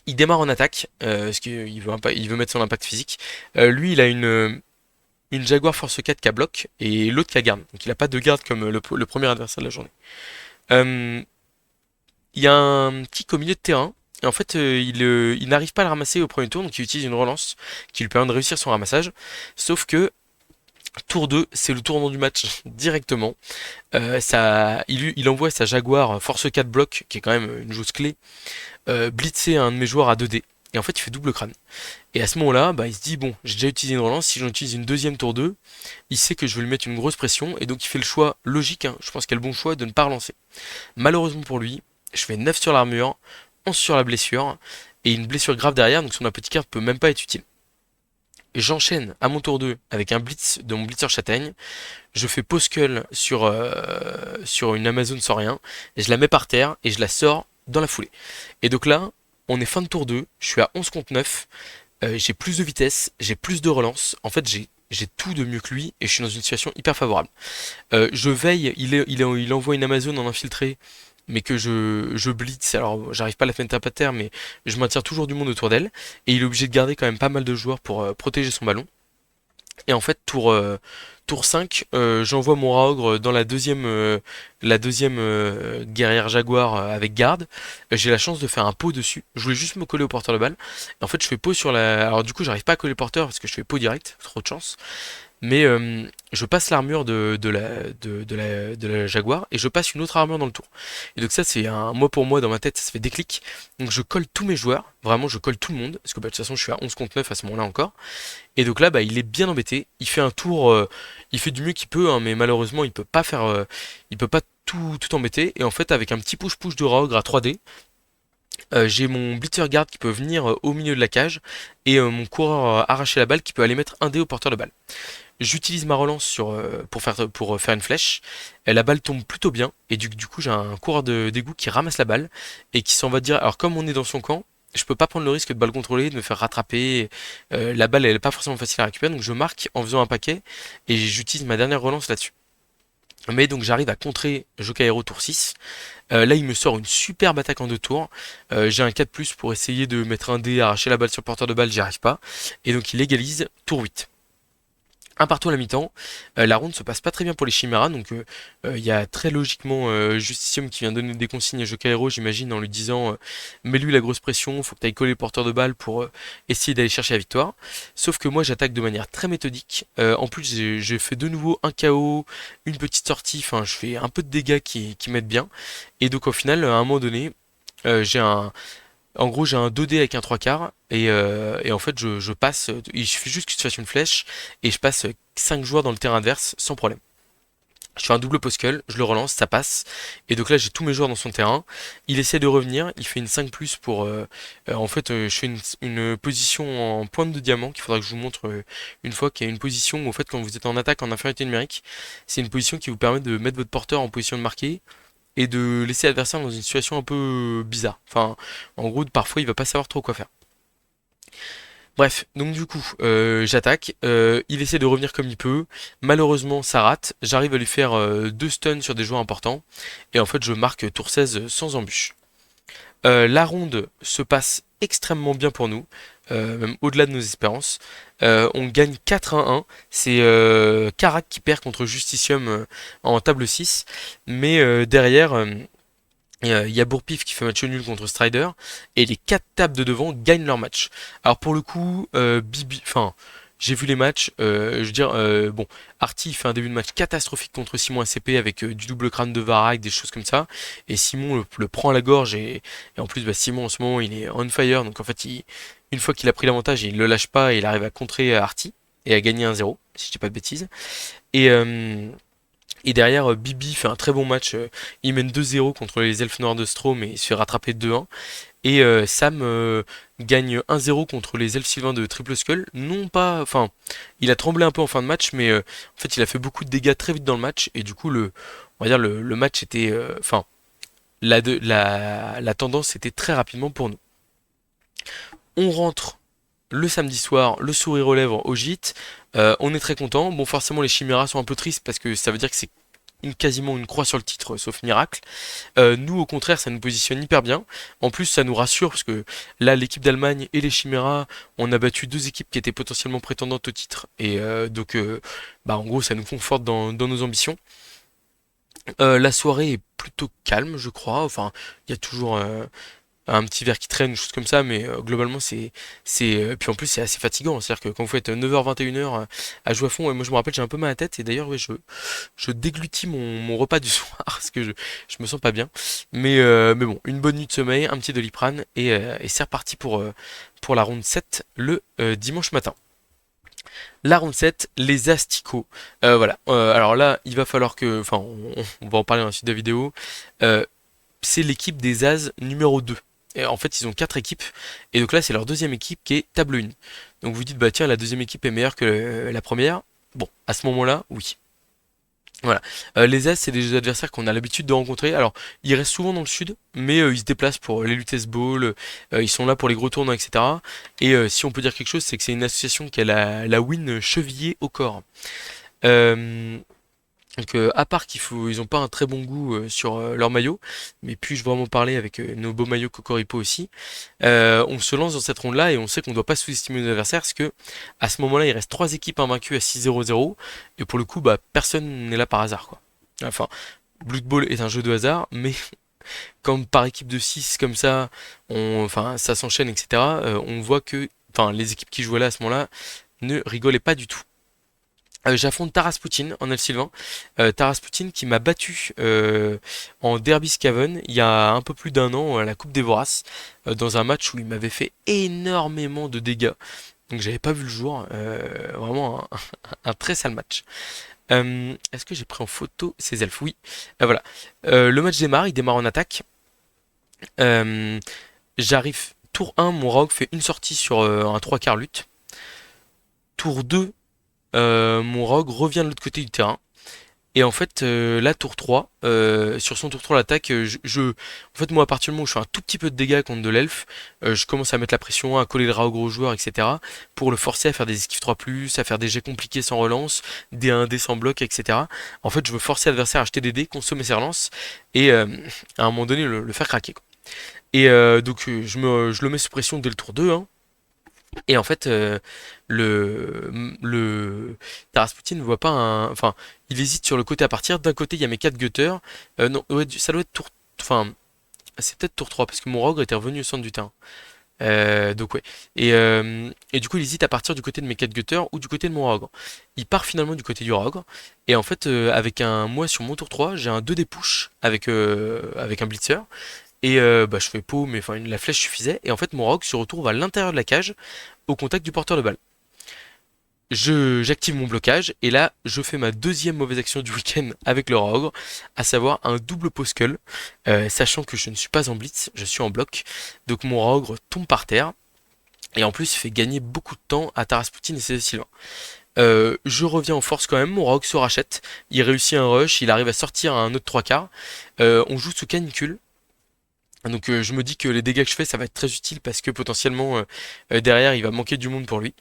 S1: Il démarre en attaque, parce qu'il veut, il veut mettre son impact physique. Lui, il a une Jaguar Force 4 qui a bloc et l'autre qui a garde, donc il a pas de garde comme le premier adversaire de la journée. Euh, il y a un kick au milieu de terrain. Et en fait, il n'arrive pas à le ramasser au premier tour, donc il utilise une relance qui lui permet de réussir son ramassage. Sauf que tour 2, c'est le tournant du match directement. Il envoie sa Jaguar Force 4 bloc, qui est quand même une chose clé, blitzer un de mes joueurs à 2D. Et en fait, il fait double crâne. Et à ce moment-là, bah, il se dit, bon, j'ai déjà utilisé une relance, si j'en utilise une deuxième tour 2, il sait que je vais lui mettre une grosse pression, et donc il fait le choix logique, hein, je pense qu'il a le bon choix de ne pas relancer. Malheureusement pour lui, je fais 9 sur l'armure, 11 sur la blessure, et une blessure grave derrière, donc son apothicaire peut même pas être utile. J'enchaîne à mon tour 2 avec un blitz de mon blitzer châtaigne, je fais pause skull sur une Amazon sans rien, et je la mets par terre, et je la sors dans la foulée. Et donc là, on est fin de tour 2, je suis à 11 contre 9, j'ai plus de vitesse, j'ai plus de relance, en fait j'ai tout de mieux que lui, et je suis dans une situation hyper favorable. Je veille, il envoie une Amazon en infiltré, mais que je blitz, alors j'arrive pas à la mettre à terre, mais je maintiens toujours du monde autour d'elle, et il est obligé de garder quand même pas mal de joueurs pour protéger son ballon. Et en fait, tour 5, j'envoie mon Raogre dans la deuxième guerrière Jaguar avec garde. J'ai la chance de faire un pot dessus. Je voulais juste me coller au porteur de balle. Et en fait, je fais pot sur la. Alors, du coup, j'arrive pas à coller le porteur parce que je fais pot direct. Trop de chance. Mais je passe l'armure de la Jaguar et je passe une autre armure dans le tour. Et donc ça c'est un moi pour moi dans ma tête, ça se fait déclic. Donc je colle tous mes joueurs, vraiment je colle tout le monde, parce que bah, de toute façon je suis à 11 contre 9 à ce moment-là encore. Et donc là bah, il est bien embêté, il fait un tour, il fait du mieux qu'il peut, hein, mais malheureusement il peut pas faire, il peut pas tout embêter. Et en fait avec un petit push-push de Rogue à 3D, j'ai mon blitzer guard qui peut venir au milieu de la cage et mon coureur arracher la balle qui peut aller mettre un dé au porteur de balle. J'utilise ma relance pour faire une flèche. La balle tombe plutôt bien. Et du coup, j'ai un coureur d'égout qui ramasse la balle et qui s'en va dire. Alors, comme on est dans son camp, je peux pas prendre le risque de balle contrôlée, de me faire rattraper. La balle, elle est pas forcément facile à récupérer. Donc, je marque en faisant un paquet et j'utilise ma dernière relance là-dessus. Mais donc, j'arrive à contrer Jokaero tour 6. Là, il me sort une superbe attaque en deux tours. J'ai un 4+ pour essayer de mettre un dé, arracher la balle sur le porteur de balle, j'y arrive pas. Et donc, il égalise tour 8. Un partout à la mi-temps. La ronde se passe pas très bien pour les Chiméras, donc il y a très logiquement Justicium qui vient donner des consignes à Jokaero, j'imagine, en lui disant mets-lui la grosse pression, faut que tu ailles coller le porteur de balle pour essayer d'aller chercher la victoire. Sauf que moi j'attaque de manière très méthodique. En plus j'ai fait de nouveau un KO, une petite sortie, enfin je fais un peu de dégâts qui m'aident bien. Et donc au final, à un moment donné, j'ai un, en gros, j'ai un 2D avec un 3 quarts et en fait, je passe. Il suffit juste que tu fasses une flèche et je passe 5 joueurs dans le terrain adverse sans problème. Je fais un double post-cull, je le relance, ça passe. Et donc là, j'ai tous mes joueurs dans son terrain. Il essaie de revenir, il fait une 5+ pour. En fait, je fais une position en pointe de diamant qu'il faudra que je vous montre une fois, qu'il y a une position où, en fait, quand vous êtes en attaque en infériorité numérique, c'est une position qui vous permet de mettre votre porteur en position de marquer et de laisser l'adversaire dans une situation un peu bizarre. Enfin, en gros, parfois, il va pas savoir trop quoi faire. Bref, donc du coup, j'attaque. Il essaie de revenir comme il peut. Malheureusement, ça rate. J'arrive à lui faire deux stuns sur des joueurs importants. Et en fait, je marque tour 16 sans embûche. La ronde se passe extrêmement bien pour nous, même au-delà de nos espérances. On gagne 4-1-1. C'est Karak qui perd contre Justicium en table 6. Mais derrière, il y a Bourpif qui fait match nul contre Strider. Et les 4 tables de devant gagnent leur match. Alors pour le coup, Bibi, enfin, j'ai vu les matchs. Je veux dire, bon, Arty fait un début de match catastrophique contre Simon ACP avec du double crâne de Varak, des choses comme ça. Et Simon le prend à la gorge. Et en plus, bah, Simon en ce moment, il est on fire. Donc en fait, une fois qu'il a pris l'avantage, il le lâche pas et il arrive à contrer Arty et à gagner 1-0, si je dis pas de bêtises. Et, et derrière, Bibi fait un très bon match. Il mène 2-0 contre les Elfes Noirs de Strom et il se fait rattraper 2-1. Et Sam gagne 1-0 contre les Elfes Sylvains de Triple Skull. Non pas, enfin, il a tremblé un peu en fin de match, mais en fait, il a fait beaucoup de dégâts très vite dans le match. Et du coup, on va dire le match était, enfin, la tendance était très rapidement pour nous. On rentre le samedi soir, le sourire aux lèvres au gîte. On est très content. Bon, forcément, les Chiméras sont un peu tristes parce que ça veut dire que c'est quasiment une croix sur le titre, sauf miracle. Nous, au contraire, ça nous positionne hyper bien. En plus, ça nous rassure parce que là, l'équipe d'Allemagne et les Chiméras, on a battu deux équipes qui étaient potentiellement prétendantes au titre. Et donc, bah, en gros, ça nous conforte dans nos ambitions. La soirée est plutôt calme, je crois. Enfin, il y a toujours un petit verre qui traîne, une chose comme ça, mais globalement puis en plus c'est assez fatigant, c'est-à-dire que quand vous faites 9h 21h à jouer à fond, et moi je me rappelle j'ai un peu mal à la tête et d'ailleurs ouais, je déglutis mon repas du soir parce que je me sens pas bien, mais bon, une bonne nuit de sommeil, un petit Doliprane et c'est reparti pour la ronde 7 le dimanche matin. La ronde 7, les asticots. Voilà. Alors là, il va falloir que. Enfin, on va en parler dans la suite de la vidéo. Euh, c'est l'équipe des As numéro 2. Et en fait, ils ont 4 équipes. Et donc là, c'est leur deuxième équipe qui est table 1. Donc vous dites, bah tiens, la deuxième équipe est meilleure que la première. Bon, à ce moment-là, oui. Voilà. Les As, c'est des adversaires qu'on a l'habitude de rencontrer. Alors, ils restent souvent dans le sud, mais ils se déplacent pour les Lutèce Ball, ils sont là pour les gros tournois, etc. Et si on peut dire quelque chose, c'est que c'est une association qui a la win chevillée au corps. Euh, donc à part ils ont pas un très bon goût sur leur maillot, mais puis-je vraiment parler avec nos beaux maillots Cocoripo aussi, on se lance dans cette ronde-là et on sait qu'on ne doit pas sous-estimer nos adversaires parce que à ce moment-là il reste trois équipes invaincues à 6-0-0 et pour le coup bah personne n'est là par hasard quoi. Enfin, Blood Bowl est un jeu de hasard, mais comme par équipe de 6 comme ça, enfin ça s'enchaîne etc. On voit que enfin les équipes qui jouaient là à ce moment-là ne rigolaient pas du tout. J'affronte Taras Poutine en L-Sylvain. Taras Poutine qui m'a battu en Derby Scaven il y a un peu plus d'un an à la Coupe des Voraces dans un match où il m'avait fait énormément de dégâts. Donc j'avais pas vu le jour. Vraiment un très sale match. Est-ce que j'ai pris en photo ces elfes? Oui. Voilà. Le match démarre, il démarre en attaque. Euh, J'arrive tour 1, mon rogue fait une sortie sur un 3 quarts lutte. Tour 2, mon rogue revient de l'autre côté du terrain. Et en fait, là, tour 3, sur son tour 3 l'attaque, en fait, moi, à partir du moment où je fais un tout petit peu de dégâts contre de l'elfe, je commence à mettre la pression, à coller le rat aux gros joueurs, etc. pour le forcer à faire des esquives 3+, à faire des jets compliqués sans relance, des 1D sans bloc, etc. En fait, je veux forcer l'adversaire à acheter des dés, consommer ses relances, et à un moment donné, le faire craquer, quoi. Et donc, je le mets sous pression dès le tour 2, hein. Et en fait, le Tarasputin ne voit pas un. Enfin, il hésite sur le côté à partir. D'un côté, il y a mes 4 gutters. Non, ouais, ça doit être tour. Enfin, c'est peut-être tour 3 parce que mon Rogue était revenu au centre du terrain. Donc, ouais. Et du coup, il hésite à partir du côté de mes 4 gutters ou du côté de mon Rogue. Il part finalement du côté du Rogue. Et en fait, avec un. Moi, sur mon tour 3, j'ai un 2D push avec un Blitzer. Et bah, je fais pot, mais enfin, la flèche suffisait. Et en fait, mon Rogue se retrouve à l'intérieur de la cage au contact du porteur de balle. J'active mon blocage et là je fais ma deuxième mauvaise action du week-end avec le Rogue, à savoir un double pose skull, sachant que je ne suis pas en blitz, je suis en bloc, donc mon Rogue tombe par terre et en plus il fait gagner beaucoup de temps à Tarasputin et ses Sylvains. Je reviens en force quand même, mon Rogue se rachète, il réussit un rush, il arrive à sortir un autre trois quarts, on joue sous canicule. Donc je me dis que les dégâts que je fais ça va être très utile parce que potentiellement derrière il va manquer du monde pour lui.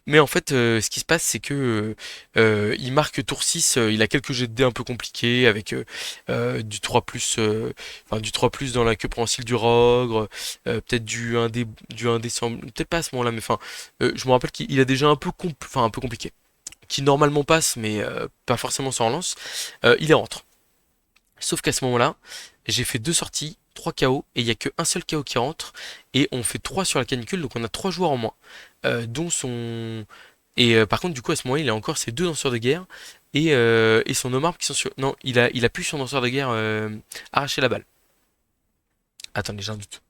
S1: Mais en fait, ce qui se passe, c'est que il marque tour 6, il a quelques jets de dés un peu compliqués avec du 3+, enfin du 3+ dans la queue prehensile du Rogre, peut-être du 1 dé sans, peut-être pas à ce moment-là, mais enfin, je me rappelle qu'il a déjà enfin un peu compliqué, qui normalement passe, mais pas forcément sans relance. Il est rentre. Sauf qu'à ce moment-là, j'ai fait deux sorties, 3 KO, et il n'y a qu'un seul KO qui rentre, et on fait 3 sur la canicule, donc on a 3 joueurs en moins, dont son... Et par contre, du coup, à ce moment-là, il a encore ses deux danseurs de guerre, et son homme arbre qui sont sur... Non, il a plus son danseur de guerre arracher la balle. Attendez, j'ai un doute.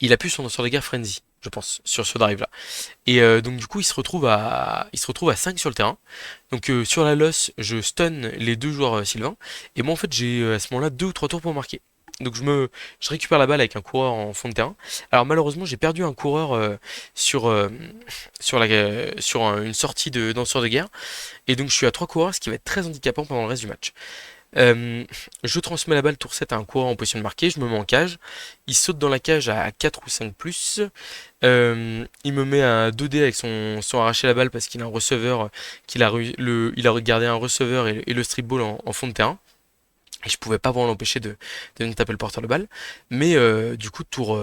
S1: Il a plus son danseur de guerre Frenzy, je pense, sur ce drive-là. Et donc du coup, il se retrouve à 5 sur le terrain. Donc sur la loss, je stun les deux joueurs Sylvain. Et moi en fait, j'ai à ce moment-là 2 ou 3 tours pour marquer. Donc je récupère la balle avec un coureur en fond de terrain. Alors malheureusement, j'ai perdu un coureur sur une sortie de danseur de guerre. Et donc je suis à 3 coureurs, ce qui va être très handicapant pendant le reste du match. Je transmets la balle tour 7 à un coureur en position de marquer, je me mets en cage, il saute dans la cage à 4 ou 5+, il me met un 2D avec son arraché la balle parce qu'il a un receveur, il a regardé un receveur et le strip ball en fond de terrain, et je pouvais pas vraiment l'empêcher de me taper le porteur de balle, mais du coup tour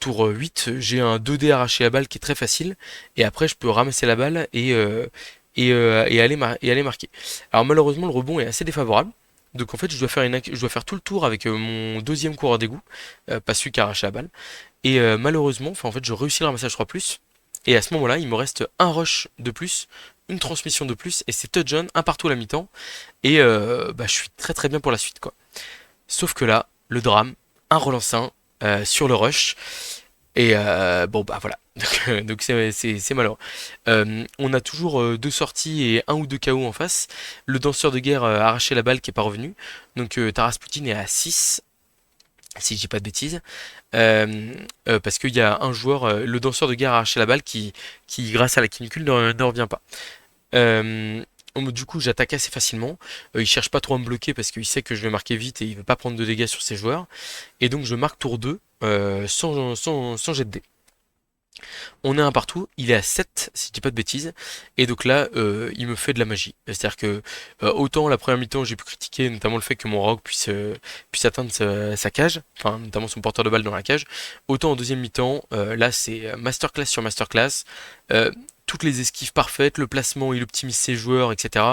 S1: 8, j'ai un 2D arraché la balle qui est très facile, et après je peux ramasser la balle et aller marquer. Alors malheureusement le rebond est assez défavorable. Donc en fait je dois faire tout le tour avec mon deuxième coureur d'égout, pas celui qui a arraché la balle. Et malheureusement, enfin en fait je réussis le ramassage 3+. Et à ce moment-là, il me reste un rush de plus, une transmission de plus, et c'est touchdown, un partout à la mi-temps. Et bah, je suis très très bien pour la suite quoi. Sauf que là, le drame, un relance 1 sur le rush. Et bon bah voilà. Donc c'est malheureux. On a toujours deux sorties et un ou deux KO en face. Le danseur de guerre a arraché la balle qui est pas revenu. Donc Taras Poutine est à 6 si je dis pas de bêtises. Parce qu'il y a un joueur, le danseur de guerre a arraché la balle qui grâce à la canicule, ne revient pas. Euh, du coup, j'attaque assez facilement. Il cherche pas trop à me bloquer parce qu'il sait que je vais marquer vite et il veut pas prendre de dégâts sur ses joueurs. Et donc, je marque tour 2 sans jet de dés. On est un partout, il est à 7 si je dis pas de bêtises, et donc là il me fait de la magie. C'est-à-dire que autant la première mi-temps j'ai pu critiquer notamment le fait que mon rogue puisse atteindre sa cage, enfin notamment son porteur de balle dans la cage, autant en deuxième mi-temps, là c'est masterclass sur masterclass, toutes les esquives parfaites, le placement, il optimise ses joueurs, etc.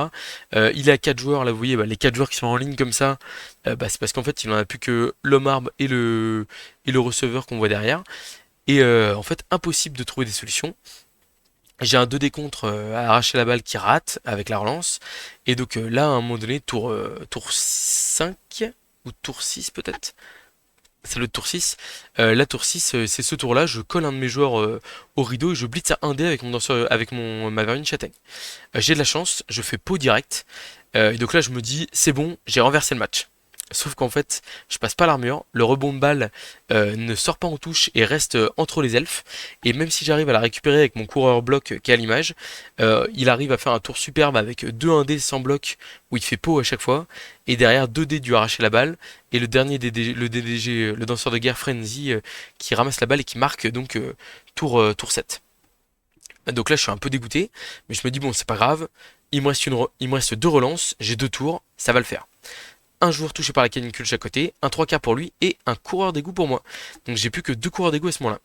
S1: Il a 4 joueurs, là vous voyez bah, les 4 joueurs qui sont en ligne comme ça, bah, c'est parce qu'en fait il en a plus que l'homme arbre et le receveur qu'on voit derrière. Et en fait, impossible de trouver des solutions. J'ai un 2D contre à arracher la balle qui rate avec la relance. Et donc là, à un moment donné, tour 5 ou tour 6 peut-être. C'est le tour 6. La tour 6, c'est ce tour-là. Je colle un de mes joueurs au rideau et je blitz à 1D avec mon danseur, avec ma vermine châtaigne. J'ai de la chance, je fais pot direct. Et donc là, je me dis, c'est bon, j'ai renversé le match. Sauf qu'en fait, je passe pas l'armure, le rebond de balle ne sort pas en touche et reste entre les elfes. Et même si j'arrive à la récupérer avec mon coureur bloc qui est à l'image, il arrive à faire un tour superbe avec 2 1D sans bloc où il fait pot à chaque fois. Et derrière 2D du arracher la balle. Et le dernier DDG, le DDG, le danseur de guerre Frenzy qui ramasse la balle et qui marque donc tour 7. Donc là je suis un peu dégoûté, mais je me dis bon c'est pas grave, il me reste deux relances, j'ai deux tours, ça va le faire. Un joueur touché par la canicule chaque côté, un 3 quarts pour lui et un coureur d'égout pour moi. Donc j'ai plus que deux coureurs d'égout à ce moment-là.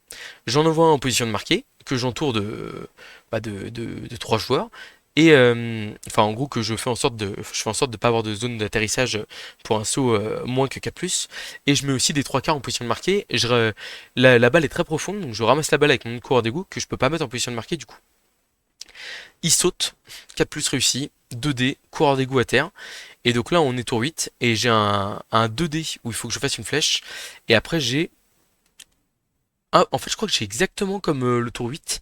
S1: J'en envoie un en position de marquer, que j'entoure de 3 joueurs. Et enfin en gros que je fais en sorte de pas avoir de zone d'atterrissage pour un saut moins que 4+. Et je mets aussi des 3 quarts en position de marquer. La balle est très profonde, donc je ramasse la balle avec mon coureur d'égout que je peux pas mettre en position de marquer du coup. Il saute, 4+ réussi, 2D, coureur d'égout à terre. Et donc là, on est tour 8 et j'ai un 2D où il faut que je fasse une flèche. Et après, j'ai... Ah, en fait, je crois que j'ai exactement comme le tour 8.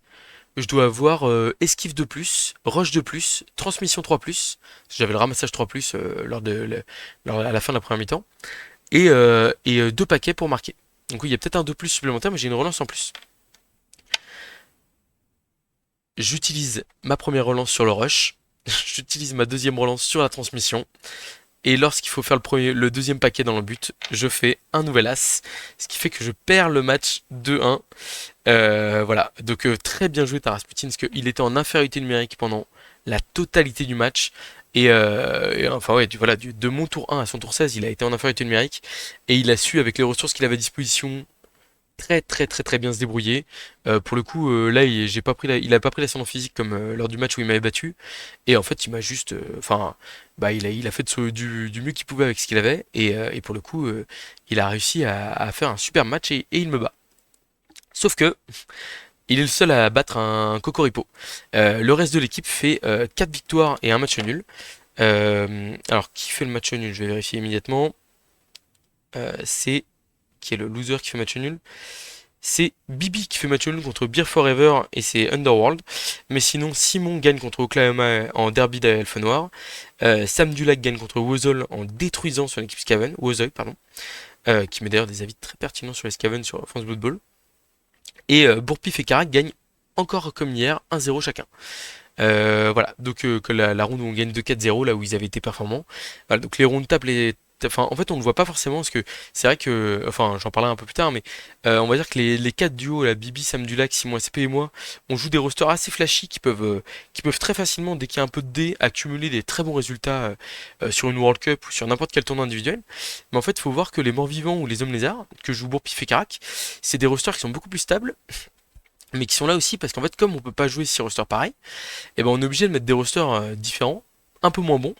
S1: Je dois avoir esquive de plus, rush de plus, transmission 3+. J'avais le ramassage 3+ à la fin de la première mi-temps. Et deux paquets pour marquer. Donc oui, il y a peut-être un 2+ supplémentaire, mais j'ai une relance en plus. J'utilise ma première relance sur le rush. J'utilise ma deuxième relance sur la transmission. Et lorsqu'il faut faire le deuxième paquet dans le but, je fais un nouvel as, ce qui fait que je perds le match 2-1. Voilà, donc très bien joué Taras Poutine, parce qu'il était en infériorité numérique pendant la totalité du match. Et enfin ouais, voilà, de mon tour 1 à son tour 16, il a été en infériorité numérique, et il a su, avec les ressources qu'il avait à disposition, très très très très bien se débrouiller. Pour le coup, là, j'ai pas pris il a pas pris l'ascendant physique comme lors du match où il m'avait battu. Et en fait, il m'a juste, enfin, bah, il a fait du mieux qu'il pouvait avec ce qu'il avait. Et pour le coup, il a réussi à faire un super match et il me bat. Sauf que il est le seul à battre un Cocoripo. Le reste de l'équipe fait 4 victoires et un match nul. Alors, qui fait le match nul? Je vais vérifier immédiatement. C'est qui est le loser qui fait match nul? C'est Bibi qui fait match nul contre Beer Forever et c'est Underworld. Mais sinon, Simon gagne contre Oklahoma en derby d'Elfe Noir. Sam Dulac gagne contre Wozol en détruisant son équipe Skaven. Wozol, pardon. Qui met d'ailleurs des avis très pertinents sur les Skaven sur France Blood Bowl. Et Bourpif et Karak gagnent encore comme hier 1-0 chacun. Voilà, donc que la ronde où on gagne 2-4-0, là où ils avaient été performants. Voilà, donc les rondes tapent les. Enfin, en fait, on ne le voit pas forcément parce que c'est vrai que. Enfin, j'en parlerai un peu plus tard, mais on va dire que les 4 duos, la Bibi, Sam Dulac, Simon SP et moi, on joue des rosters assez flashy qui peuvent très facilement, dès qu'il y a un peu de dés, accumuler des très bons résultats sur une World Cup ou sur n'importe quel tournoi individuel. Mais en fait, il faut voir que les morts vivants ou les hommes lézards, que joue Bourpif et Karak, c'est des rosters qui sont beaucoup plus stables, mais qui sont là aussi parce qu'en fait, comme on peut pas jouer 6 rosters pareils, et ben on est obligé de mettre des rosters différents, un peu moins bons.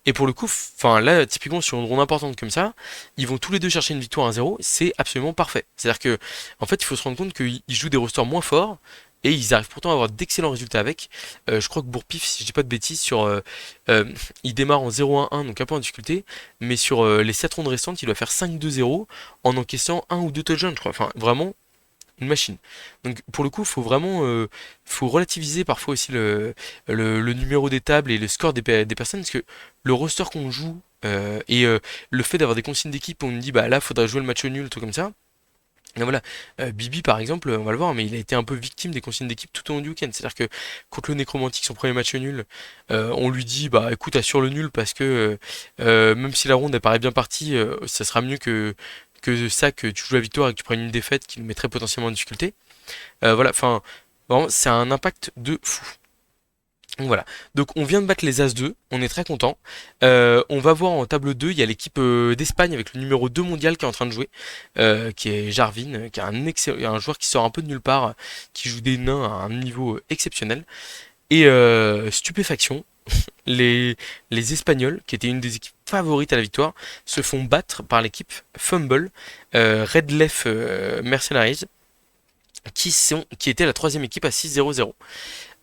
S1: Et pour le coup, enfin là, typiquement sur une ronde importante comme ça, ils vont tous les deux chercher une victoire 1-0, c'est absolument parfait. C'est-à-dire que, en fait, il faut se rendre compte qu'ils jouent des rosters moins forts. Et ils arrivent pourtant à avoir d'excellents résultats avec. Je crois que Bourpif, si je dis pas de bêtises, il démarre en 0-1-1, donc un peu en difficulté. Mais sur les 7 rondes restantes, il doit faire 5-2-0 en encaissant un ou deux touchdowns, je crois. Enfin, vraiment, une machine. Donc pour le coup, faut relativiser parfois aussi le numéro des tables et le score des personnes, parce que le roster qu'on joue et le fait d'avoir des consignes d'équipe où on nous dit bah là faudrait jouer le match nul, tout comme ça. Et voilà, Bibi par exemple, on va le voir, mais il a été un peu victime des consignes d'équipe tout au long du week-end. C'est-à-dire que contre le Nécromantique, son premier match nul, on lui dit bah écoute assure le nul parce que même si la ronde elle paraît bien partie, ça sera mieux que ça, que tu joues la victoire et que tu prennes une défaite qui nous mettrait potentiellement en difficulté. Voilà, enfin, vraiment, c'est un impact de fou. Donc voilà. Donc on vient de battre les As-2, on est très content. On va voir en table 2, il y a l'équipe d'Espagne avec le numéro 2 mondial qui est en train de jouer, qui est Jarvin, qui est un joueur qui sort un peu de nulle part, qui joue des nains à un niveau exceptionnel. Et stupéfaction, les Espagnols, qui étaient une des équipes favorites à la victoire, se font battre par l'équipe Fumble, Red Left Mercenaries, qui était la troisième équipe à 6-0-0.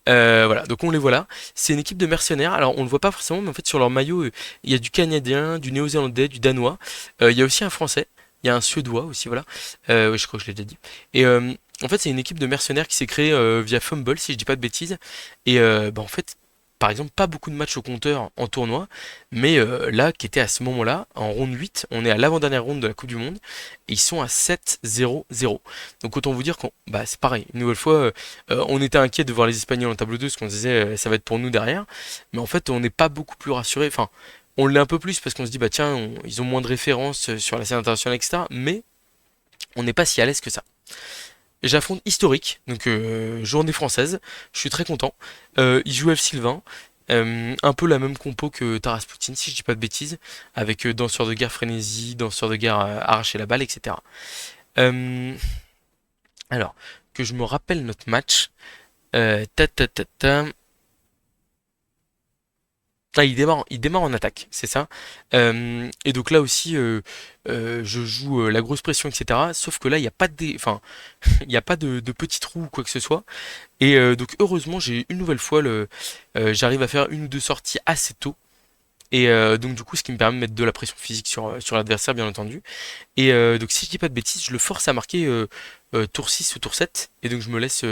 S1: Voilà, donc on les voit là. C'est une équipe de mercenaires. Alors on le voit pas forcément, mais en fait sur leur maillot, il y a du Canadien, du Néo-Zélandais, du Danois. Il y a aussi un Français. Il y a un Suédois aussi, voilà. Oui, je crois que je l'ai déjà dit. Et en fait, c'est une équipe de mercenaires qui s'est créée via Fumble, si je dis pas de bêtises. Et bah, en fait, par exemple, pas beaucoup de matchs au compteur en tournoi, mais là, qui était à ce moment-là, en ronde 8, on est à l'avant-dernière ronde de la Coupe du Monde, et ils sont à 7-0-0. Donc autant vous dire qu'on, bah, c'est pareil, une nouvelle fois, on était inquiet de voir les Espagnols en tableau 2, parce qu'on se disait ça va être pour nous derrière, mais en fait, on n'est pas beaucoup plus rassuré. Enfin, on l'est un peu plus parce qu'on se dit bah tiens, ils ont moins de références sur la scène internationale, etc. Mais on n'est pas si à l'aise que ça. J'affronte Historique, donc journée française. Je suis très content. Il joue F Sylvain. Un peu la même compo que Taras Poutine, si je dis pas de bêtises, avec danseur de guerre frénésie, danseur de guerre arracher la balle, etc. Euh, alors, que je me rappelle notre match. Ta ta ta ta. Ah, il démarre en attaque, c'est ça. Et donc là aussi, je joue la grosse pression, etc. Sauf que là, il n'y a pas enfin, il n'y a pas de petits trous ou quoi que ce soit. Et donc heureusement, j'ai une nouvelle fois j'arrive à faire une ou deux sorties assez tôt. Et donc du coup, ce qui me permet de mettre de la pression physique sur l'adversaire, bien entendu. Et donc si je dis pas de bêtises, je le force à marquer tour 6 ou tour 7. Et donc je me laisse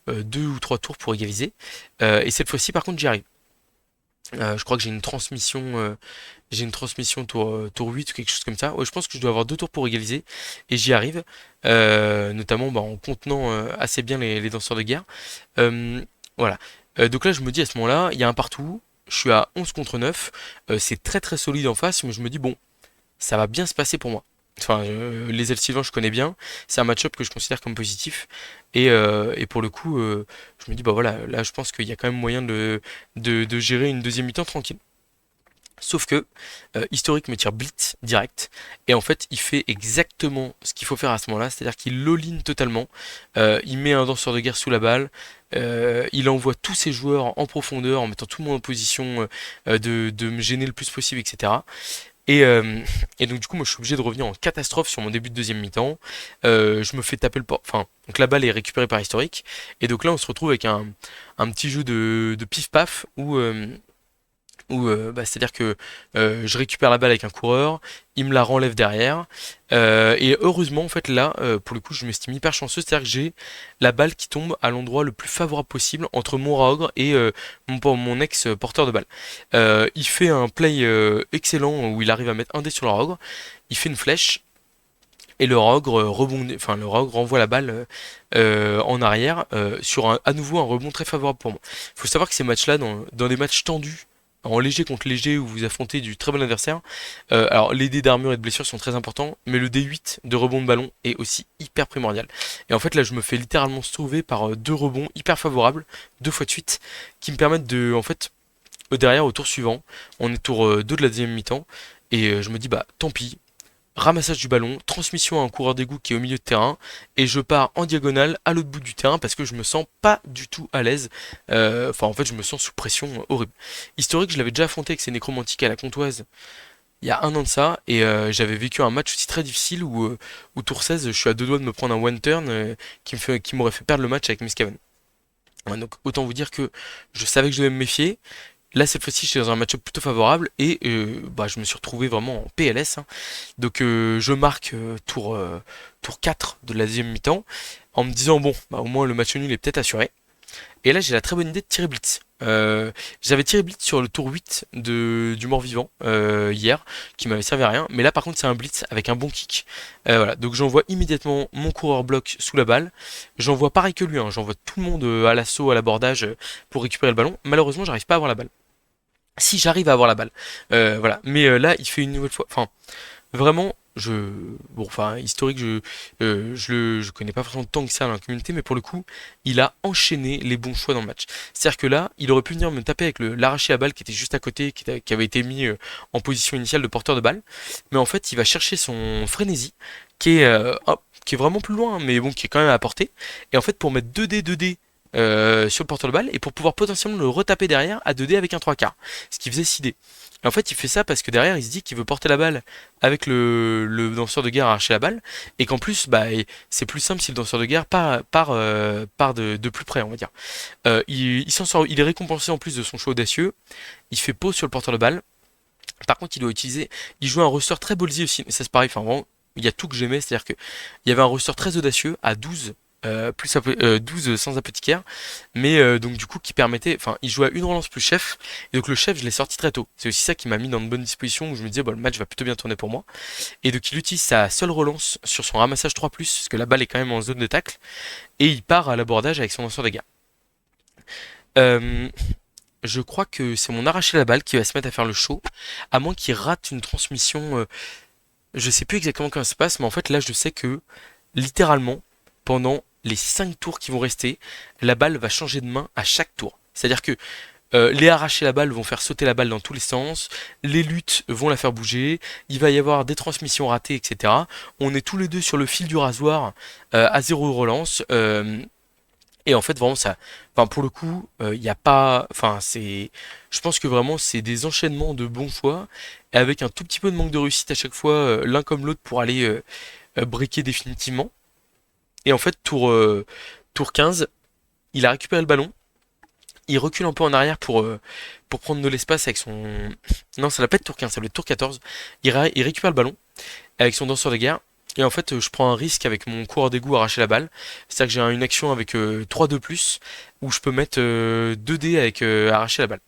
S1: deux ou trois tours pour égaliser. Et cette fois-ci, par contre, j'y arrive. Je crois que j'ai une transmission tour 8 ou quelque chose comme ça. Ouais, je pense que je dois avoir deux tours pour égaliser et j'y arrive, notamment bah, en contenant assez bien les danseurs de guerre. Euh, voilà. Donc là, je me dis à ce moment-là, il y a un partout. je suis à 11 contre 9. C'est très très solide en face, mais je me dis, bon, ça va bien se passer pour moi. Enfin, les ailes Sylvain, je connais bien. C'est un match-up que je considère comme positif. Et pour le coup, je me dis, bah voilà, là, je pense qu'il y a quand même moyen de gérer une deuxième mi-temps tranquille. Sauf que Historique me tire blitz direct et en fait il fait exactement ce qu'il faut faire à ce moment-là, c'est-à-dire qu'il all-in totalement, il met un danseur de guerre sous la balle, il envoie tous ses joueurs en profondeur en mettant tout le monde en position de me gêner le plus possible, etc. Et, euh, et donc du coup moi je suis obligé de revenir en catastrophe sur mon début de deuxième mi-temps. Je me fais taper le port. Enfin, donc la balle est récupérée par Historique. Et donc là on se retrouve avec un petit jeu de pif-paf où c'est-à-dire que je récupère la balle avec un coureur, il me la renlève derrière, et heureusement en fait là, pour le coup je m'estime hyper chanceux, c'est-à-dire que j'ai la balle qui tombe à l'endroit le plus favorable possible entre mon Raogre et mon ex porteur de balle. Il fait un play excellent où il arrive à mettre un dé sur le Raogre, il fait une flèche. Et le Rogue rebondit, enfin le Rogue renvoie la balle en arrière sur à nouveau un rebond très favorable pour moi. Il faut savoir que ces matchs-là, dans des matchs tendus, en léger contre léger où vous affrontez du très bon adversaire, alors les dés d'armure et de blessure sont très importants, mais le D8 de rebond de ballon est aussi hyper primordial. Et en fait là je me fais littéralement sauver par deux rebonds hyper favorables, deux fois de suite, qui me permettent de, en fait, derrière au tour suivant, on est tour 2 de la deuxième mi-temps, et je me dis bah tant pis, ramassage du ballon, transmission à un coureur d'égout qui est au milieu de terrain, et je pars en diagonale à l'autre bout du terrain parce que je me sens pas du tout à l'aise. Enfin, en fait, je me sens sous pression horrible. Historique, je l'avais déjà affronté avec ses nécromantiques à la Comtoise il y a un an de ça, et j'avais vécu un match aussi très difficile où tour 16, je suis à deux doigts de me prendre un one turn qui m'aurait fait perdre le match avec Miskaven. Ouais, donc autant vous dire que je savais que je devais me méfier. Là, cette fois-ci, j'étais dans un match-up plutôt favorable et bah, je me suis retrouvé vraiment en PLS, hein. Donc, je marque tour 4 de la deuxième mi-temps en me disant, bon, bah, au moins le match nul est peut-être assuré. Et là, j'ai la très bonne idée de tirer Blitz. J'avais tiré Blitz sur le tour 8 du mort-vivant hier, qui m'avait servi à rien. Mais là, par contre, c'est un Blitz avec un bon kick. Voilà, donc j'envoie immédiatement mon coureur bloc sous la balle. J'envoie pareil que lui, hein, j'envoie tout le monde à l'assaut, à l'abordage pour récupérer le ballon. Malheureusement, j'arrive pas à avoir la balle. Si j'arrive à avoir la balle. Voilà. Mais là, il fait une nouvelle fois. Enfin, vraiment, bon, enfin, historique, je connais pas forcément tant que ça dans la communauté, mais pour le coup, il a enchaîné les bons choix dans le match. C'est-à-dire que là, il aurait pu venir me taper avec l'arraché à balle qui était juste à côté, qui avait été mis en position initiale de porteur de balle. Mais en fait, il va chercher son frénésie, qui est vraiment plus loin, mais bon, qui est quand même à portée. Et en fait, pour mettre 2D sur le porteur de balle, et pour pouvoir potentiellement le retaper derrière à 2D avec un 3 quarts. Ce qui faisait 6D. Et en fait, il fait ça parce que derrière, il se dit qu'il veut porter la balle avec le danseur de guerre arracher la balle, et qu'en plus, bah, c'est plus simple si le danseur de guerre part de plus près, on va dire. Il s'en sort, il est récompensé en plus de son choix audacieux. Il fait pause sur le porteur de balle. Par contre, il joue un ressort très ballsy aussi. Ça c'est pareil, enfin vraiment, il y a tout que j'aimais, c'est-à-dire que il y avait un ressort très audacieux à 12. 12 sans apothicaire, mais donc du coup qui permettait, enfin il jouait à une relance plus chef, et donc le chef je l'ai sorti très tôt. C'est aussi ça qui m'a mis dans de bonnes dispositions où je me disais bah, le match va plutôt bien tourner pour moi. Et donc il utilise sa seule relance sur son ramassage 3+, parce que la balle est quand même en zone de tacle, et il part à l'abordage avec son lanceur de gars. Euh, je crois que c'est mon arraché la balle qui va se mettre à faire le show, à moins qu'il rate une transmission. Je sais plus exactement comment ça se passe, mais en fait là je sais que littéralement pendant les 5 tours qui vont rester, la balle va changer de main à chaque tour. C'est-à-dire que les arracher la balle vont faire sauter la balle dans tous les sens, les luttes vont la faire bouger, il va y avoir des transmissions ratées, etc. On est tous les deux sur le fil du rasoir à zéro relance. Et en fait, vraiment, ça, enfin, pour le coup, il n'y a pas, enfin, je pense que vraiment, c'est des enchaînements de bons choix, et avec un tout petit peu de manque de réussite à chaque fois, l'un comme l'autre pour aller briquer définitivement. Et en fait, tour 15, il a récupéré le ballon, il recule un peu en arrière pour prendre de l'espace avec son... Non, ça va pas être tour 15, ça va être tour 14. Il récupère le ballon avec son danseur de guerre. Et en fait, je prends un risque avec mon coureur d'égout à arracher la balle. C'est-à-dire que j'ai une action avec 3 de plus, où je peux mettre 2 dés avec arracher la balle.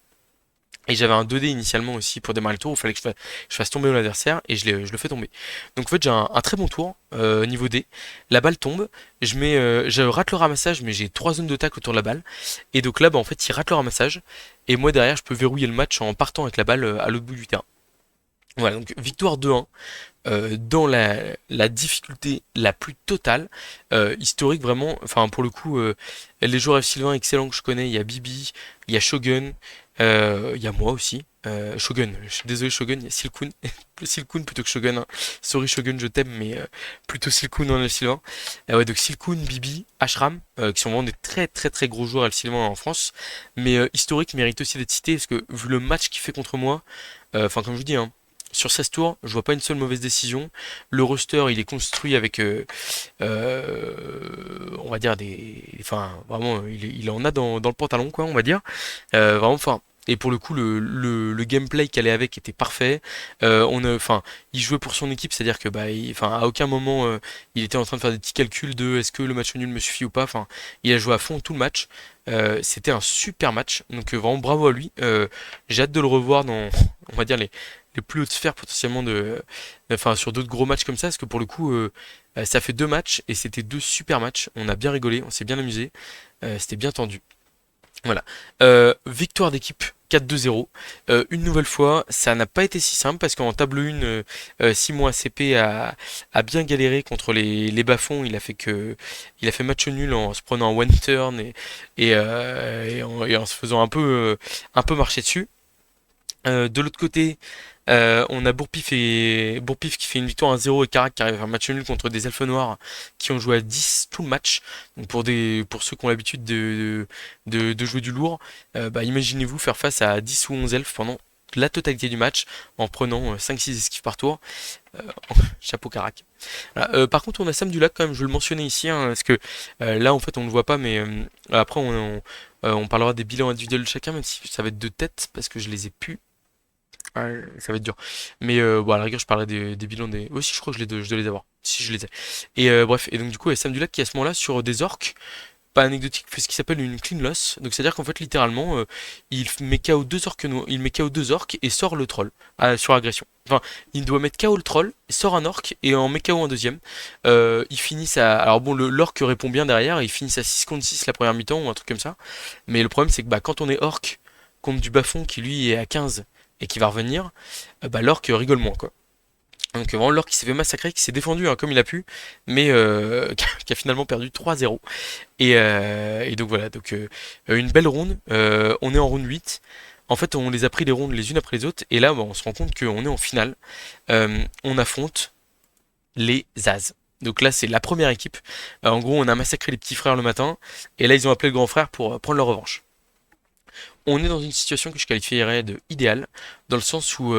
S1: Et j'avais un 2D initialement aussi pour démarrer le tour, où il fallait que je fasse tomber mon adversaire, et je le fais tomber. Donc en fait j'ai un très bon tour, niveau D, la balle tombe, je rate le ramassage, mais j'ai 3 zones de tacle autour de la balle, et donc là bah, en fait il rate le ramassage, et moi derrière je peux verrouiller le match en partant avec la balle à l'autre bout du terrain. Voilà, donc victoire 2-1, dans la difficulté la plus totale, historique vraiment, enfin pour le coup, les joueurs F Sylvain excellents que je connais, il y a Bibi, il y a Shogun, il y a moi aussi, Shogun, je suis désolé Shogun, il y a Silkun, Silkun plutôt que Shogun, hein. Sorry Shogun, je t'aime, mais plutôt Silkun en F Sylvain. Ouais, donc Silkun, Bibi, Ashram, qui sont vraiment des très très très gros joueurs F Sylvain en France, mais historique mérite aussi d'être cité, parce que vu le match qu'il fait contre moi, enfin comme je vous dis, hein, sur 16 tours, je vois pas une seule mauvaise décision. Le roster, il est construit avec, on va dire enfin, vraiment, il en a dans le pantalon, quoi, on va dire. Vraiment, enfin. Et pour le coup, le gameplay qu'elle allait avec était parfait. Enfin, il jouait pour son équipe, c'est-à-dire que, bah, enfin, à aucun moment, il était en train de faire des petits calculs de est-ce que le match nul me suffit ou pas. Enfin, il a joué à fond tout le match. C'était un super match, donc vraiment bravo à lui. J'ai hâte de le revoir dans, on va dire les plus hautes sphères potentiellement enfin sur d'autres gros matchs comme ça, parce que pour le coup, ça fait 2 matchs et c'était 2 super matchs. On a bien rigolé, on s'est bien amusé, c'était bien tendu. Voilà. Victoire d'équipe 4-2-0. Une nouvelle fois, ça n'a pas été si simple parce qu'en table 1, Simon ACP a bien galéré contre les bas-fonds. Il a fait match nul en se prenant un one turn et en se faisant un peu marcher dessus. De l'autre côté, on a Bourpif qui fait une victoire 1-0 et Carac qui arrive à faire un match nul contre des elfes noirs qui ont joué à 10 tout le match. Donc pour ceux qui ont l'habitude de jouer du lourd, bah, imaginez-vous faire face à 10 ou 11 elfes pendant la totalité du match en prenant 5-6 esquives par tour. Euh, Chapeau Carac. Voilà. Par contre, on a Sam Dulac quand même, je veux le mentionner ici, hein, parce que là en fait on ne le voit pas, mais après on parlera des bilans individuels de chacun, même si ça va être de tête parce que je les ai plus. Ouais, ça va être dur. Mais bon, à la rigueur, je parlerai des bilans des. Aussi, je crois que je dois les avoir. Si je les ai. Et bref, et donc du coup, il y a Sam Dulac qui à ce moment-là sur des orques, pas anecdotique, fait ce qui s'appelle une clean loss. Donc c'est-à-dire qu'en fait, littéralement, il met KO deux orques il met KO deux orques et sort le troll sur agression. Enfin, il doit mettre KO le troll, sort un orc et en met KO un deuxième. Il finit à. Alors bon, l'orc répond bien derrière, il finit à 6 contre 6 la première mi-temps ou un truc comme ça. Mais le problème, c'est que bah, quand on est orc contre du bas-fond qui lui est à 15 et qui va revenir, bah, l'orc rigole moins quoi. Donc vraiment l'orc qui s'est fait massacrer, qui s'est défendu hein, comme il a pu, mais qui a finalement perdu 3-0. Et donc voilà, donc une belle ronde, on est en round 8. En fait on les a pris les rondes les unes après les autres, et là bah, on se rend compte qu'on est en finale. On affronte les Zaz. Donc là c'est la première équipe. En gros on a massacré les petits frères le matin, et là ils ont appelé le grand frère pour prendre leur revanche. On est dans une situation que je qualifierais de idéale, dans le sens où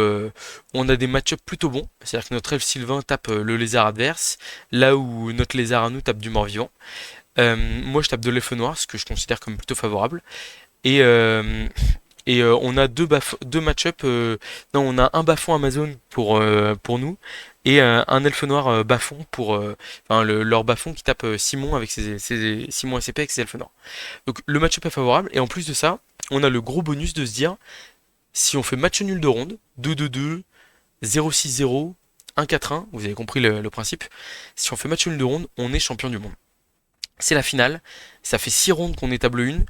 S1: on a des match-ups plutôt bons, c'est-à-dire que notre elfe Sylvain tape le lézard adverse, là où notre lézard à nous tape du mort-vivant. Moi je tape de l'elfe noir, ce que je considère comme plutôt favorable. Et, on a deux match-up, non on a un bas-fond Amazon pour nous, et un elfe noir bas-fond enfin leur bas-fond qui tape Simon avec ses Simon ACP avec ses elfes noirs. Donc le match-up est favorable, et en plus de ça, on a le gros bonus de se dire, si on fait match nul de ronde, 2-2-2, 0-6-0, 1-4-1, vous avez compris le principe, si on fait match nul de ronde, on est champion du monde. C'est la finale, ça fait 6 rondes qu'on est table 1,